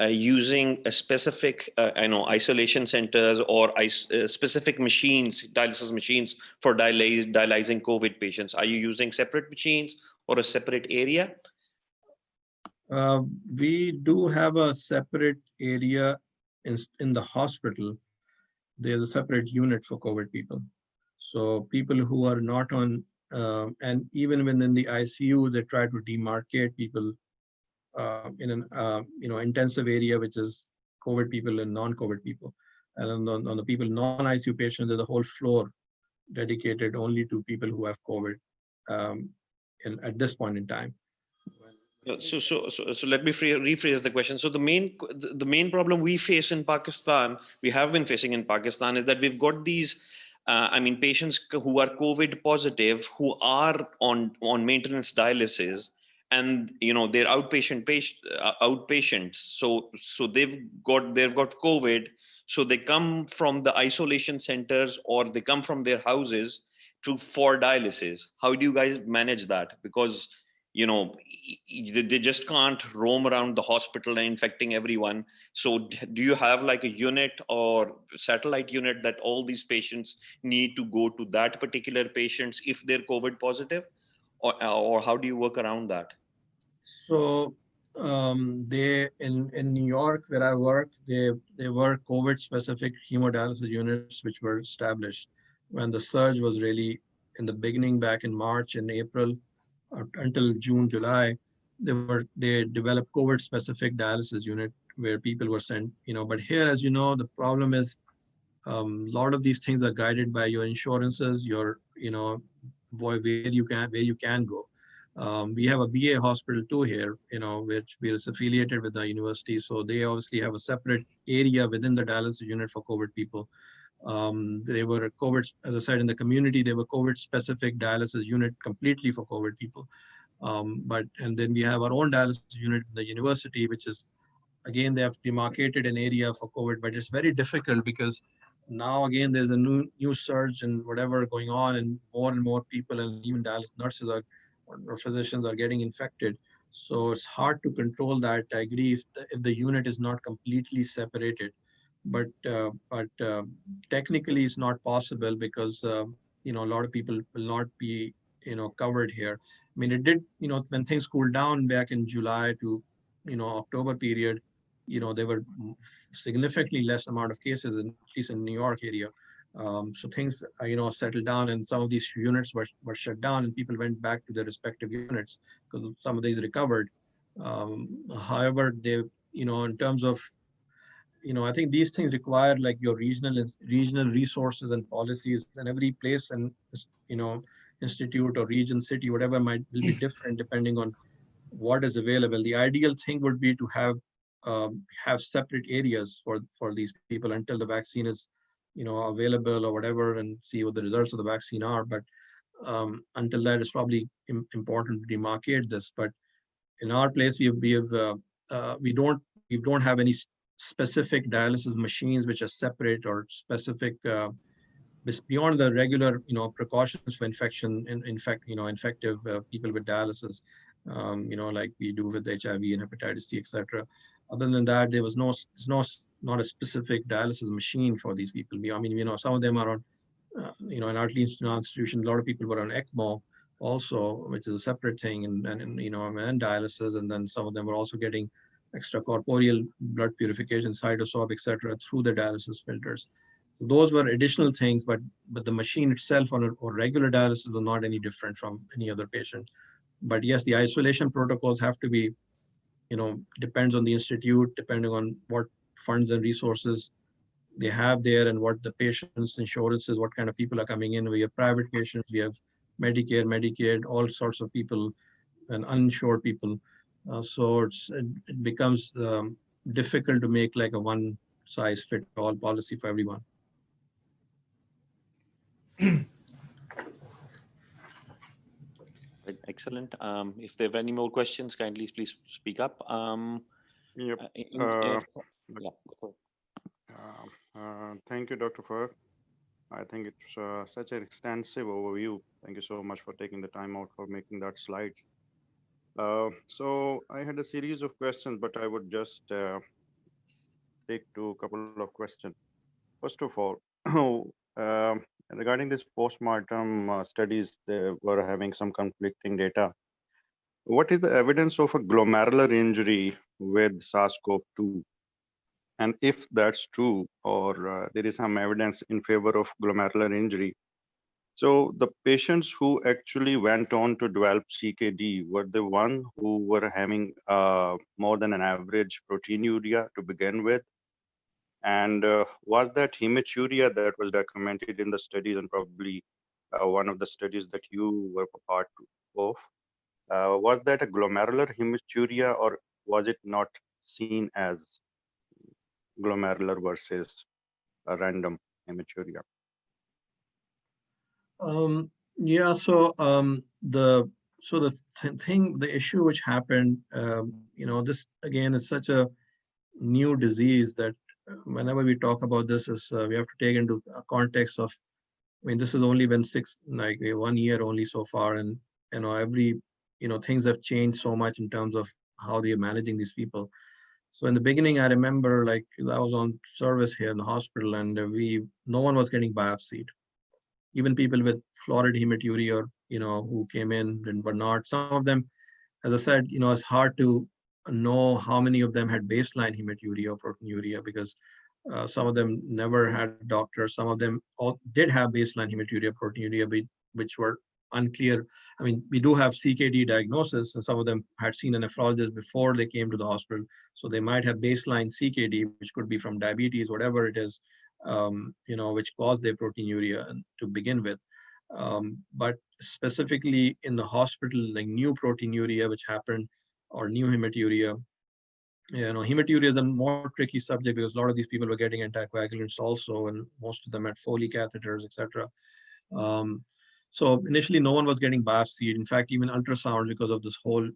using a specific, isolation centers or specific machines, dialysis machines for dialyzing COVID patients. Are you using separate machines or a separate area? We do have a separate area in the hospital. There's a separate unit for COVID people. So people who are not on, and even within the ICU, they try to demarcate people in an intensive area, which is COVID people and non-COVID people. And on the people non-ICU patients, there's a whole floor dedicated only to people who have COVID at this point in time. So let me rephrase the question. So the main problem we face in Pakistan, we have been facing in Pakistan, is that we've got these patients who are COVID positive, who are on maintenance dialysis, and they're outpatients. So they've got COVID. So they come from the isolation centers or they come from their houses for dialysis. How do you guys manage that? Because they just can't roam around the hospital and infecting everyone. So do you have like a unit or satellite unit that all these patients need to go to that particular patients if they're COVID positive, or how do you work around that? So they in New York where I work, they were COVID specific hemodialysis units which were established when the surge was really in the beginning back in March and April until June, July. They developed COVID specific dialysis unit where people were sent, but here, as you know, the problem is a lot of these things are guided by your insurances, where you can go. We have a VA hospital too here, which is affiliated with the university. So they obviously have a separate area within the dialysis unit for COVID people. They were COVID, as I said, in the community, they were COVID specific dialysis unit completely for COVID people. And then we have our own dialysis unit in the university, which is, again, they have demarcated an area for COVID, but it's very difficult because now again, there's a new surge and whatever going on, and more people and even dialysis nurses or physicians are getting infected. So it's hard to control that. I agree if the unit is not completely separated, but technically it's not possible because a lot of people will not be covered here. I mean, it did when things cooled down back in July to October period, there were significantly less amount of cases, at least in New York area. So things settled down, and some of these units were shut down, and people went back to their respective units because some of these recovered. However, they in terms of I think these things require like your regional resources and policies, and every place and institute or region, city, whatever will be different depending on what is available. The ideal thing would be to have separate areas for these people until the vaccine is available or whatever, and see what the results of the vaccine are. But until that, it's probably important to demarcate this. But in our place, we don't have any specific dialysis machines which are separate or specific beyond the regular precautions for infection and infective people with dialysis, like we do with HIV and hepatitis C, etc. Other than that, there was not a specific dialysis machine for these people. I mean, some of them are on in our institution, a lot of people were on ECMO also, which is a separate thing, and dialysis, and then some of them were also getting extracorporeal blood purification, cytosol, etc., through the dialysis filters. So those were additional things, but the machine itself or regular dialysis was not any different from any other patient. But yes, the isolation protocols have to be, depends on the institute, depending on what funds and resources they have there and what the patient's insurance is, what kind of people are coming in. We have private patients, we have Medicare, Medicaid, all sorts of people and uninsured people. So it becomes difficult to make like a one size fit all policy for everyone. Excellent. If there are any more questions, kindly please speak up. Yep. Yeah, Thank you, Dr. Farooq. I think it's such an extensive overview. Thank you so much for taking the time out for making that slide. So I had a series of questions, but I would just take to a couple of questions. First of all, regarding this postmortem studies, they were having some conflicting data. What is the evidence of a glomerular injury with SARS-CoV-2? And if that's true, or there is some evidence in favor of glomerular injury, so the patients who actually went on to develop CKD were the one who were having more than an average proteinuria to begin with? And was that hematuria that was documented in the studies, and probably one of the studies that you were a part of, was that a glomerular hematuria, or was it not seen as glomerular versus a random hematuria? Yeah, so the issue which happened, this again is such a new disease that whenever we talk about this, we have to take into a context of, I mean, this has only been 1 year only so far, and things have changed so much in terms of how they are managing these people. So in the beginning, I remember I was on service here in the hospital, and no one was getting biopsied. Even people with florid hematuria, who came in and were not. Some of them, as I said, it's hard to know how many of them had baseline hematuria or proteinuria, because some of them never had a doctor. Some of them did have baseline hematuria, proteinuria, which were unclear. I mean, we do have CKD diagnosis, and some of them had seen a nephrologist before they came to the hospital. So they might have baseline CKD, which could be from diabetes, whatever it is, which caused their proteinuria to begin with. But specifically in the hospital, like new proteinuria, which happened, or new hematuria, hematuria is a more tricky subject because a lot of these people were getting anticoagulants also, and most of them had Foley catheters, etc. So initially, no one was getting biopsied. In fact, even ultrasound, because of this whole,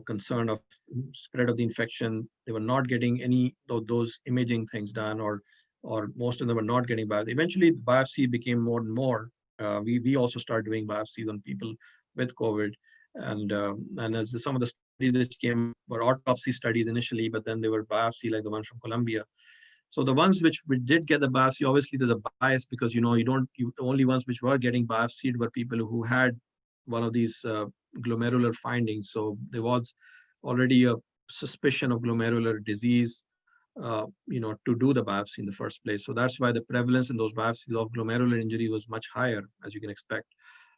concern of spread of the infection, they were not getting any of those imaging things done, or most of them were not getting biopsy. Eventually, biopsy became more and more. We also started doing biopsies on people with COVID, and as some of the studies that came were autopsy studies initially, but then they were biopsy, like the ones from Colombia. So the ones which we did get the biopsy, obviously there's a bias, because the only ones which were getting biopsied were people who had one of these glomerular findings. So there was already a suspicion of glomerular disease, to do the biopsy in the first place. So that's why the prevalence in those biopsies of glomerular injury was much higher, as you can expect.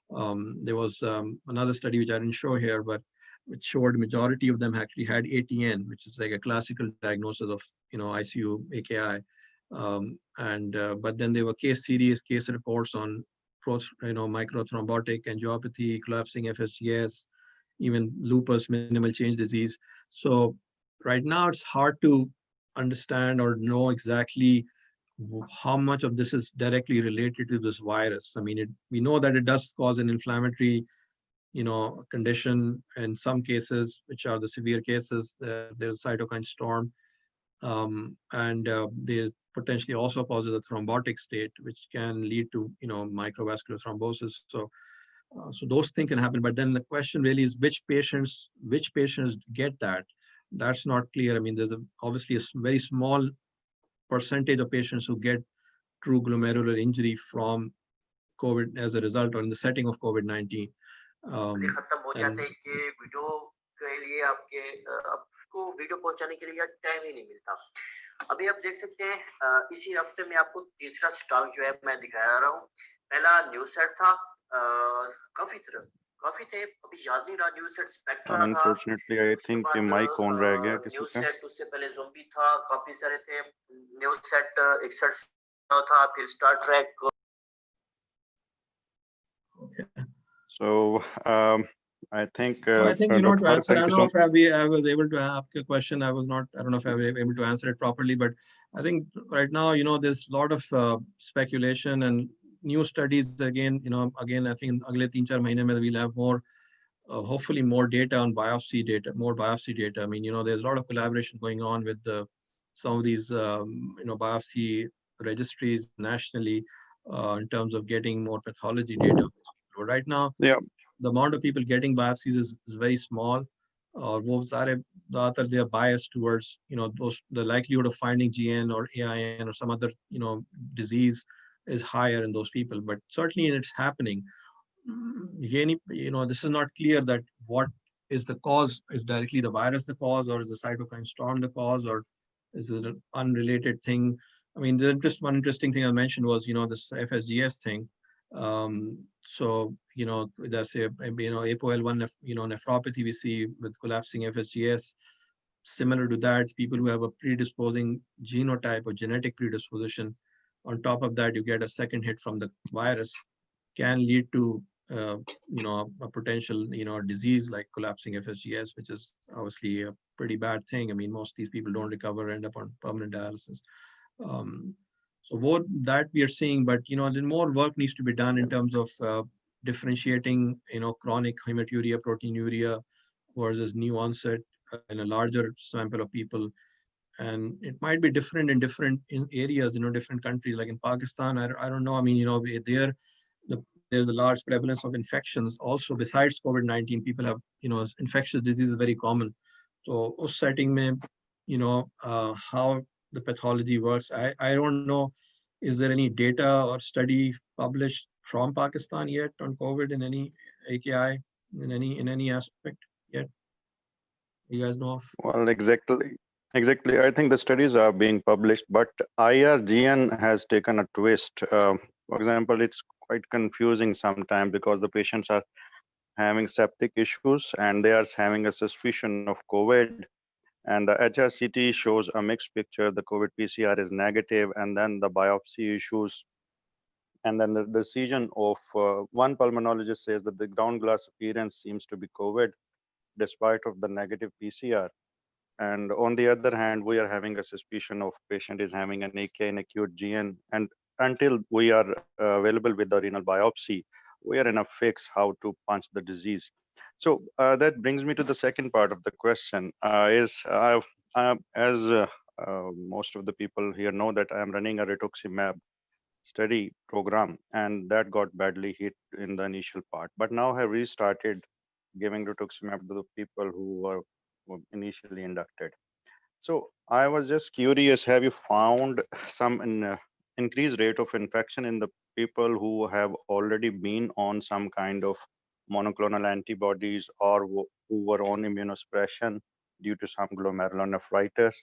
There was another study which I didn't show here, but which showed majority of them actually had ATN, which is like a classical diagnosis of ICU AKI. But then there were serious case reports on microthrombotic angiopathy, collapsing FSGS, even lupus, minimal change disease. So right now it's hard to understand or know exactly how much of this is directly related to this virus. I mean, we know that it does cause an inflammatory, condition in some cases, which are the severe cases. There's cytokine storm, and there's potentially also causes a thrombotic state, which can lead to, microvascular thrombosis. So those things can happen. But then the question really is which patients get that? That's not clear. I mean, there's obviously a very small percentage of patients who get true glomerular injury from COVID as a result or in the setting of COVID-19. खत्म हो जाते हैं कि video के लिए आपको video पहुंचाने के लिए टाइम ही नहीं मिलता। अभी आप देख सकते हैं इसी हफ्ते में आपको तीसरा स्टॉक जो है मैं दिखा रहा हूँ। पहला न्यूज सेट था, काफी थे, अभी याद नहीं रहा। न्यूज सेट स्पेक्ट्रा था, अनफॉर्चुनेटली आई थिंक कि माइक ऑन रह गया किसी न्यूज का। सेट उससे पहले ज़ॉम्बी था, काफी सारे थे। न्यूज सेट 61 था, फिर Star Trek. So I think So I think, Dr. to Farooq, answer, I thank don't you know so if I was able to ask a question. I don't know if I was able to answer it properly, but I think right now, there's a lot of speculation and new studies. Again, I think अगले 3-4 महीने में we'll have more, hopefully more data on more biopsy data. I mean, there's a lot of collaboration going on with some of these, biopsy registries nationally in terms of getting more pathology data. But right now, the amount of people getting biopsies is very small. वो सारे ज़्यादातर they are biased towards, the likelihood of finding GN or AIN or some other, disease is higher in those people. But certainly it's happening. This is not clear that what is the cause. Is directly the virus the cause, or is the cytokine storm the cause, or is it an unrelated thing? I mean, one interesting thing I mentioned was, this FSGS thing. So, that's a, APOL1, nephropathy we see with collapsing FSGS. Similar to that, people who have a predisposing genotype or genetic predisposition, on top of that, you get a second hit from the virus, can lead to, a potential, disease like collapsing FSGS, which is obviously a pretty bad thing. I mean, most of these people don't recover, end up on permanent dialysis. So both that we are seeing, but then more work needs to be done in terms of differentiating, chronic hematuria, proteinuria versus new onset in a larger sample of people. And it might be different in different areas, different countries. Like in Pakistan, I don't know. I mean, there's a large prevalence of infections also besides COVID-19. People have, infectious disease is very common. So us setting mein, how the pathology works. I don't know, is there any data or study published from Pakistan yet on COVID in any AKI, in any aspect yet? You guys know of? Well, exactly. I think the studies are being published, but IRGN has taken a twist. For example, it's quite confusing sometimes because the patients are having septic issues and they are having a suspicion of COVID. And the HRCT shows a mixed picture. The COVID PCR is negative, and then the biopsy issues. And then the decision of one pulmonologist says that the ground glass appearance seems to be COVID, despite of the negative PCR. And on the other hand, we are having a suspicion of patient is having an AKI and acute GN. And until we are available with the renal biopsy, we are in a fix how to punch the disease. So that brings me to the second part of the question. As most of the people here know, that I am running a rituximab study program, and that got badly hit in the initial part. But now I have restarted giving rituximab to the people who were initially inducted. So I was just curious, have you found some increased rate of infection in the people who have already been on some kind of monoclonal antibodies or who were on immunosuppression due to some glomerulonephritis?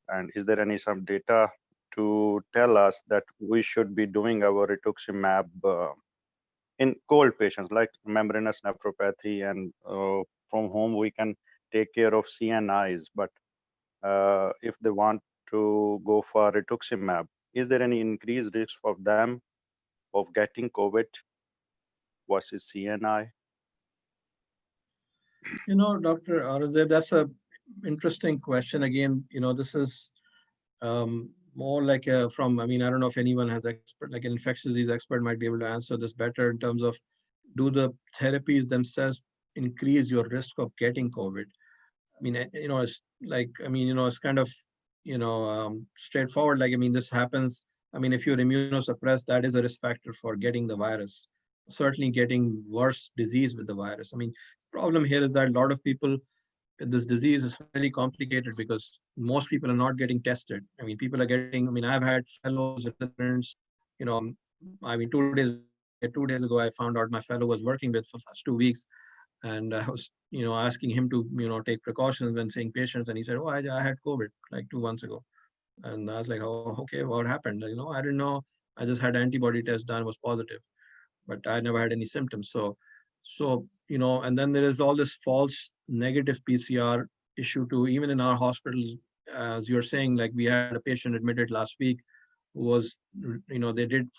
And is there some data to tell us that we should be doing our rituximab in cold patients like membranous nephropathy, and from whom we can take care of CNIs, but if they want to go for rituximab, is there any increased risk for them of getting COVID versus CNI? Dr. Aurangzeb, that's a interesting question. Again, this is more like from, I mean, I don't know if anyone has expert, like an infectious disease expert might be able to answer this better in terms of, do the therapies themselves increase your risk of getting COVID? I mean, it's like, I mean, it's kind of, straightforward. Like, I mean, this happens. I mean, if you're immunosuppressed, that is a risk factor for getting the virus, certainly getting worse disease with the virus. I mean, the problem here is that a lot of people, this disease is very complicated because most people are not getting tested. I mean, people are getting, I mean, I've had fellows, residents, I mean, 2 days ago, I found out my fellow was working with for the last 2 weeks. And I was, asking him to, take precautions when seeing patients. And he said, oh, I had COVID like 2 months ago. And I was like, oh, okay, what happened? I didn't know. I just had antibody test done, was positive, but I never had any symptoms. So, and then there is all this false negative PCR issue too, even in our hospitals, as you're saying, like we had a patient admitted last week who was, they did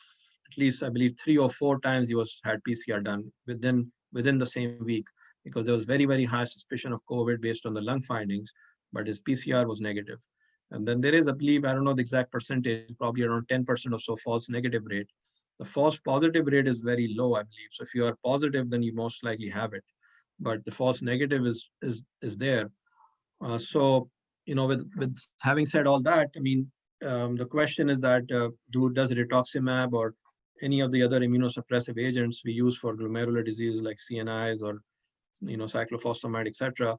at least, I believe, 3 or 4 times he had PCR done within the same week, because there was very, very high suspicion of COVID based on the lung findings, but his PCR was negative. And then there is, I believe, I don't know the exact percentage, probably around 10% or so false negative rate. The false positive rate is very low, I believe. So if you are positive, then you most likely have it. But the false negative is there. So, with having said all that, I mean, the question is that does rituximab or any of the other immunosuppressive agents we use for glomerular disease like CNIs or cyclophosphamide, etc.,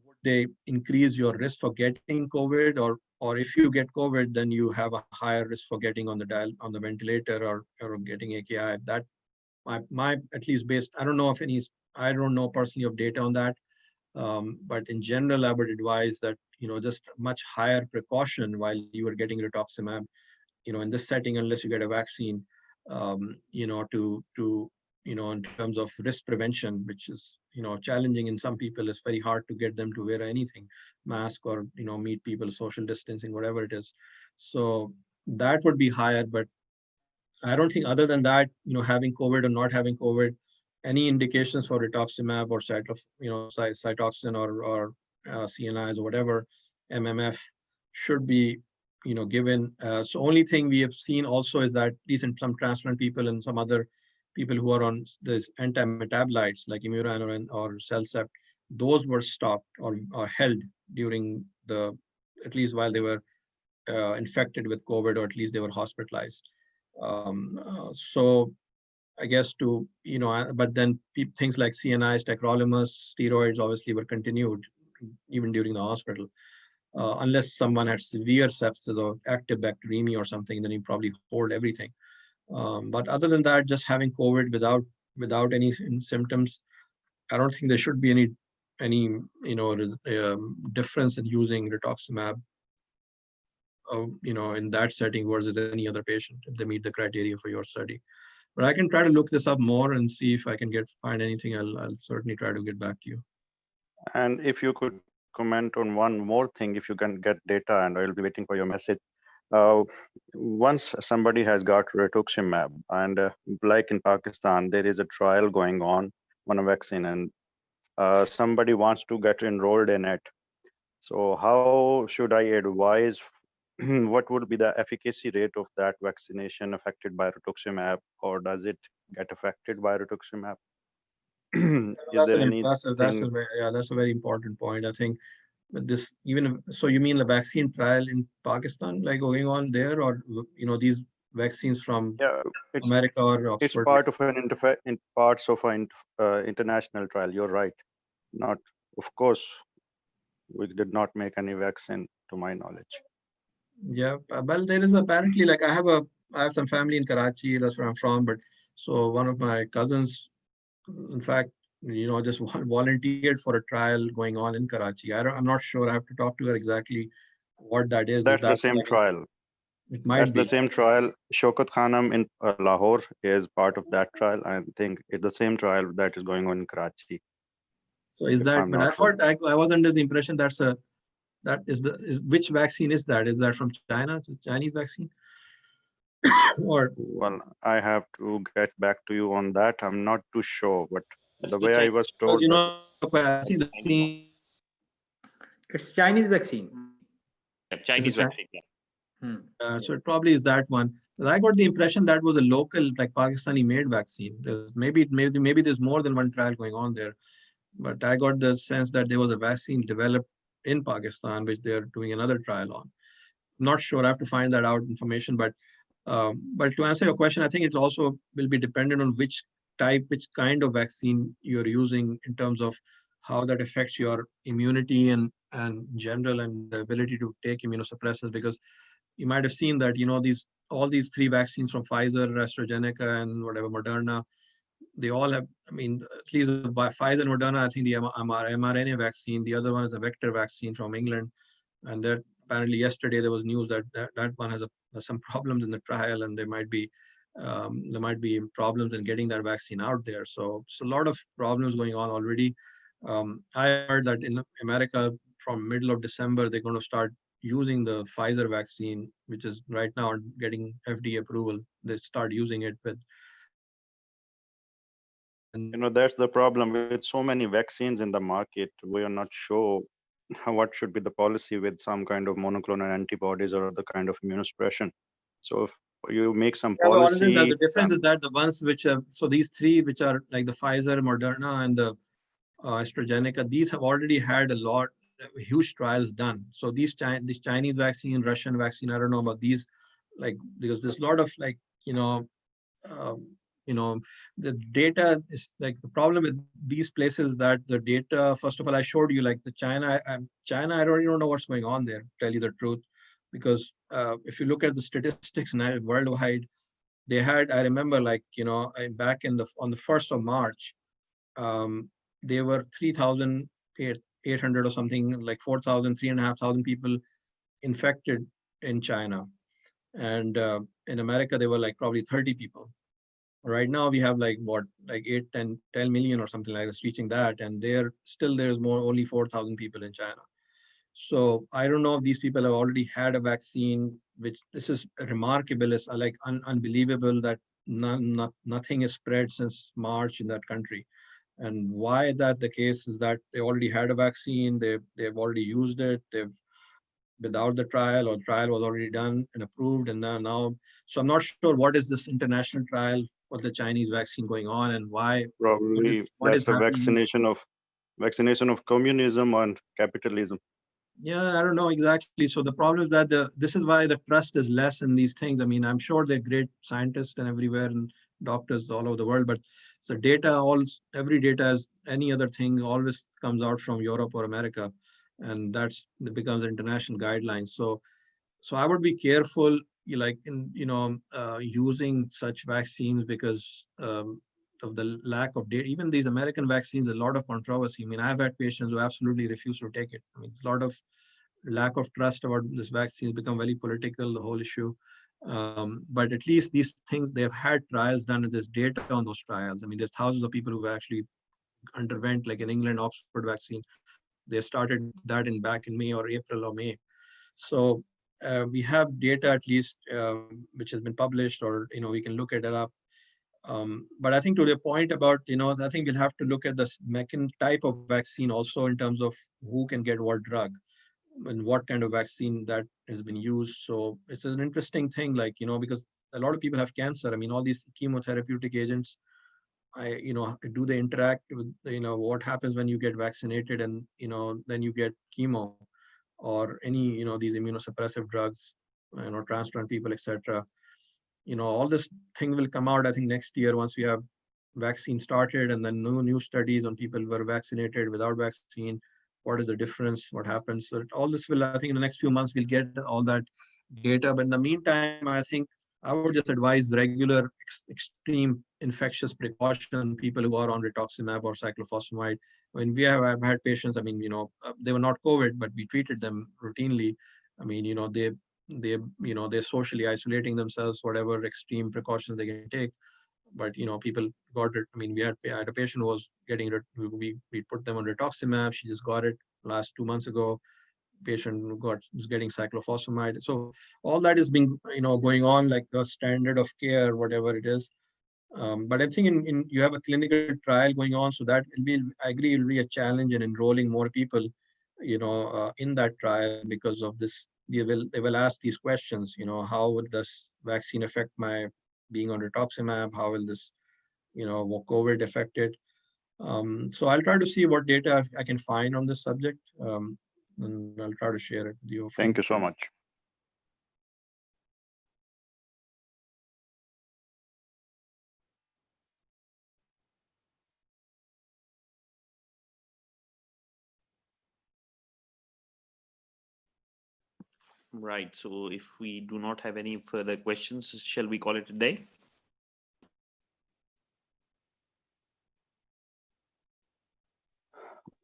would they increase your risk for getting COVID, or if you get COVID, then you have a higher risk for getting on the ventilator or getting AKI? That my at least based, I don't know if I don't know personally of data on that. But in general, I would advise that, just much higher precaution while you are getting rituximab, in this setting, unless you get a vaccine, in terms of risk prevention, which is, challenging in some people. It's very hard to get them to wear anything, mask or, meet people, social distancing, whatever it is. So that would be higher, but I don't think other than that, having COVID or not having COVID, any indications for rituximab or cytoxin or CNIs or whatever, MMF should be, given. So only thing we have seen also is that, at least in some transplant people and some other people who are on this anti-metabolites like Imuran or Cellcept, those were stopped or held during at least while they were infected with COVID, or at least they were hospitalized. So I guess but then things like CNIs, tacrolimus, steroids obviously were continued even during the hospital. Unless someone had severe sepsis or active bacteremia or something, then you probably hold everything. But other than that, just having COVID without any symptoms, I don't think there should be any difference in using rituximab, in that setting versus any other patient if they meet the criteria for your study. But I can try to look this up more and see if I can find anything. I'll certainly try to get back to you. And if you could comment on one more thing, if you can get data, and I'll be waiting for your message. Once somebody has got rituximab, and like in Pakistan, there is a trial going on a vaccine, and somebody wants to get enrolled in it. So how should I advise? What would be the efficacy rate of that vaccination affected by rituximab, or does it get affected by rituximab? Is there any? That's a very important point. I think with this, so you mean the vaccine trial in Pakistan, like going on there, or these vaccines from America or Oxford? It's part of parts of an international trial. You're right. Not, of course, we did not make any vaccine to my knowledge. Yeah, well, there is apparently, like I have some family in Karachi, that's where I'm from, but so one of my cousins, in fact, just volunteered for a trial going on in Karachi. I'm not sure. I have to talk to her exactly what that is. That's the same trial. It might be the same trial. Shaukat Khanam in Lahore is part of that trial. I think it's the same trial that is going on in Karachi. So is that? But I thought I was under the impression which vaccine is that? Is that from China? It's a Chinese vaccine? Or well, I have to get back to you on that. I'm not too sure, but the way I was told, it's Chinese vaccine. Chinese vaccine. Yeah. So it probably is that one. But I got the impression that was a local, like Pakistani-made vaccine. Maybe there's more than one trial going on there, but I got the sense that there was a vaccine developed in Pakistan, which they're doing another trial on. Not sure. I have to find that out information. But to answer your question, I think it also will be dependent on which kind of vaccine you're using in terms of how that affects your immunity and general and the ability to take immunosuppressants. Because you might have seen that all these three vaccines from Pfizer, AstraZeneca, and whatever Moderna, they all have. I mean, at least by Pfizer and Moderna, I think the mRNA vaccine. The other one is a vector vaccine from England, and that apparently yesterday there was news that one has some problems in the trial, and there might be problems in getting that vaccine out there. So it's a lot of problems going on already. I heard that in America from middle of December they're going to start using the Pfizer vaccine, which is right now getting FDA approval. They start using it with. That's the problem with so many vaccines in the market. We are not sure what should be the policy with some kind of monoclonal antibodies or other kind of immunosuppression. So if you make some policy, the difference is that the ones which are, so these three which are like the Pfizer, Moderna, and the AstraZeneca, these have already had huge trials done. So these Chinese vaccine, Russian vaccine, I don't know about these, like, because there's a lot of the data is like the problem with these places that the data, first of all, I showed you like the China, I don't even know what's going on there, to tell you the truth, because if you look at the statistics worldwide, they had, I remember back on the 1st of March, there were 3,800 or something, like 4,000, 3,500 people infected in China. And in America, there were like probably 30 people. Right now we have like 8, 10 million or something like this reaching that. And there's only 4,000 people in China. So I don't know if these people have already had a vaccine, which this is remarkable. It's like unbelievable that nothing is spread since March in that country. And why that the case is that they already had a vaccine, they've already used it, without the trial, or trial was already done and approved, and now. So I'm not sure what is this international trial for the Chinese vaccine going on, and why. Probably what is that's a happening. vaccination of communism and capitalism. Yeah, I don't know exactly. So the problem is that this is why the trust is less in these things. I mean, I'm sure they're great scientists and everywhere and doctors all over the world, but the data, every data as any other thing always comes out from Europe or America, and it becomes international guidelines. So I would be careful, using such vaccines because of the lack of data. Even these American vaccines, a lot of controversy. I mean, I've had patients who absolutely refuse to take it. I mean, it's a lot of lack of trust about this vaccine. It's become very political, the whole issue. But at least these things, they've had trials done, and there's data on those trials. I mean, there's thousands of people who've actually underwent, like in England, Oxford vaccine. They started that back in May or April or May. So we have data at least, which has been published, or we can look it up. But I think to the point about, I think we'll have to look at this type of vaccine also in terms of who can get what drug and what kind of vaccine that has been used. So it's an interesting thing, because a lot of people have cancer. I mean, all these chemotherapeutic agents, do they interact with, what happens when you get vaccinated and, then you get chemo or any, these immunosuppressive drugs, transplant people, etc. All this thing will come out, I think, next year once we have vaccine started, and then new studies on people who were vaccinated, without vaccine. What is the difference? What happens? So all this will, I think, in the next few months, we'll get all that data. But in the meantime, I think I would just advise regular extreme infectious precaution, people who are on rituximab or cyclophosphamide. When I've had patients, I mean, they were not COVID, but we treated them routinely. I mean, they're socially isolating themselves, whatever extreme precautions they can take. But people got it. I mean, I had a patient who was getting it. We put them on rituximab. She just got it last 2 months ago. Patient was getting cyclophosphamide. So all that is being going on, like the standard of care, whatever it is. But I think you have a clinical trial going on, so that I agree, it'll be a challenge in enrolling more people, in that trial because of this they will ask these questions. How would this vaccine affect my being on rituximab? How will this, COVID affect it? So I'll try to see what data I can find on this subject, and I'll try to share it with you. Thank you so much. Right. So if we do not have any further questions, shall we call it a day?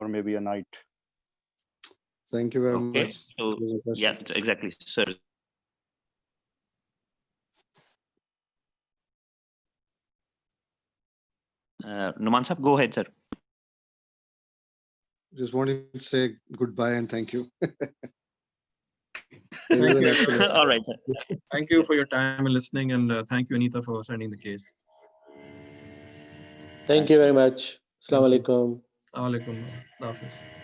Or maybe a night. Thank you very Okay. much. So yeah, exactly, sir. Numan sir, go ahead, sir. Just wanted to say goodbye and thank you. Thank you. All right, sir. Thank you for your time and listening, and thank you, Anita, for sending the case. Thank you very much. Assalamu alaikum. Alaikum. Allah Hafiz.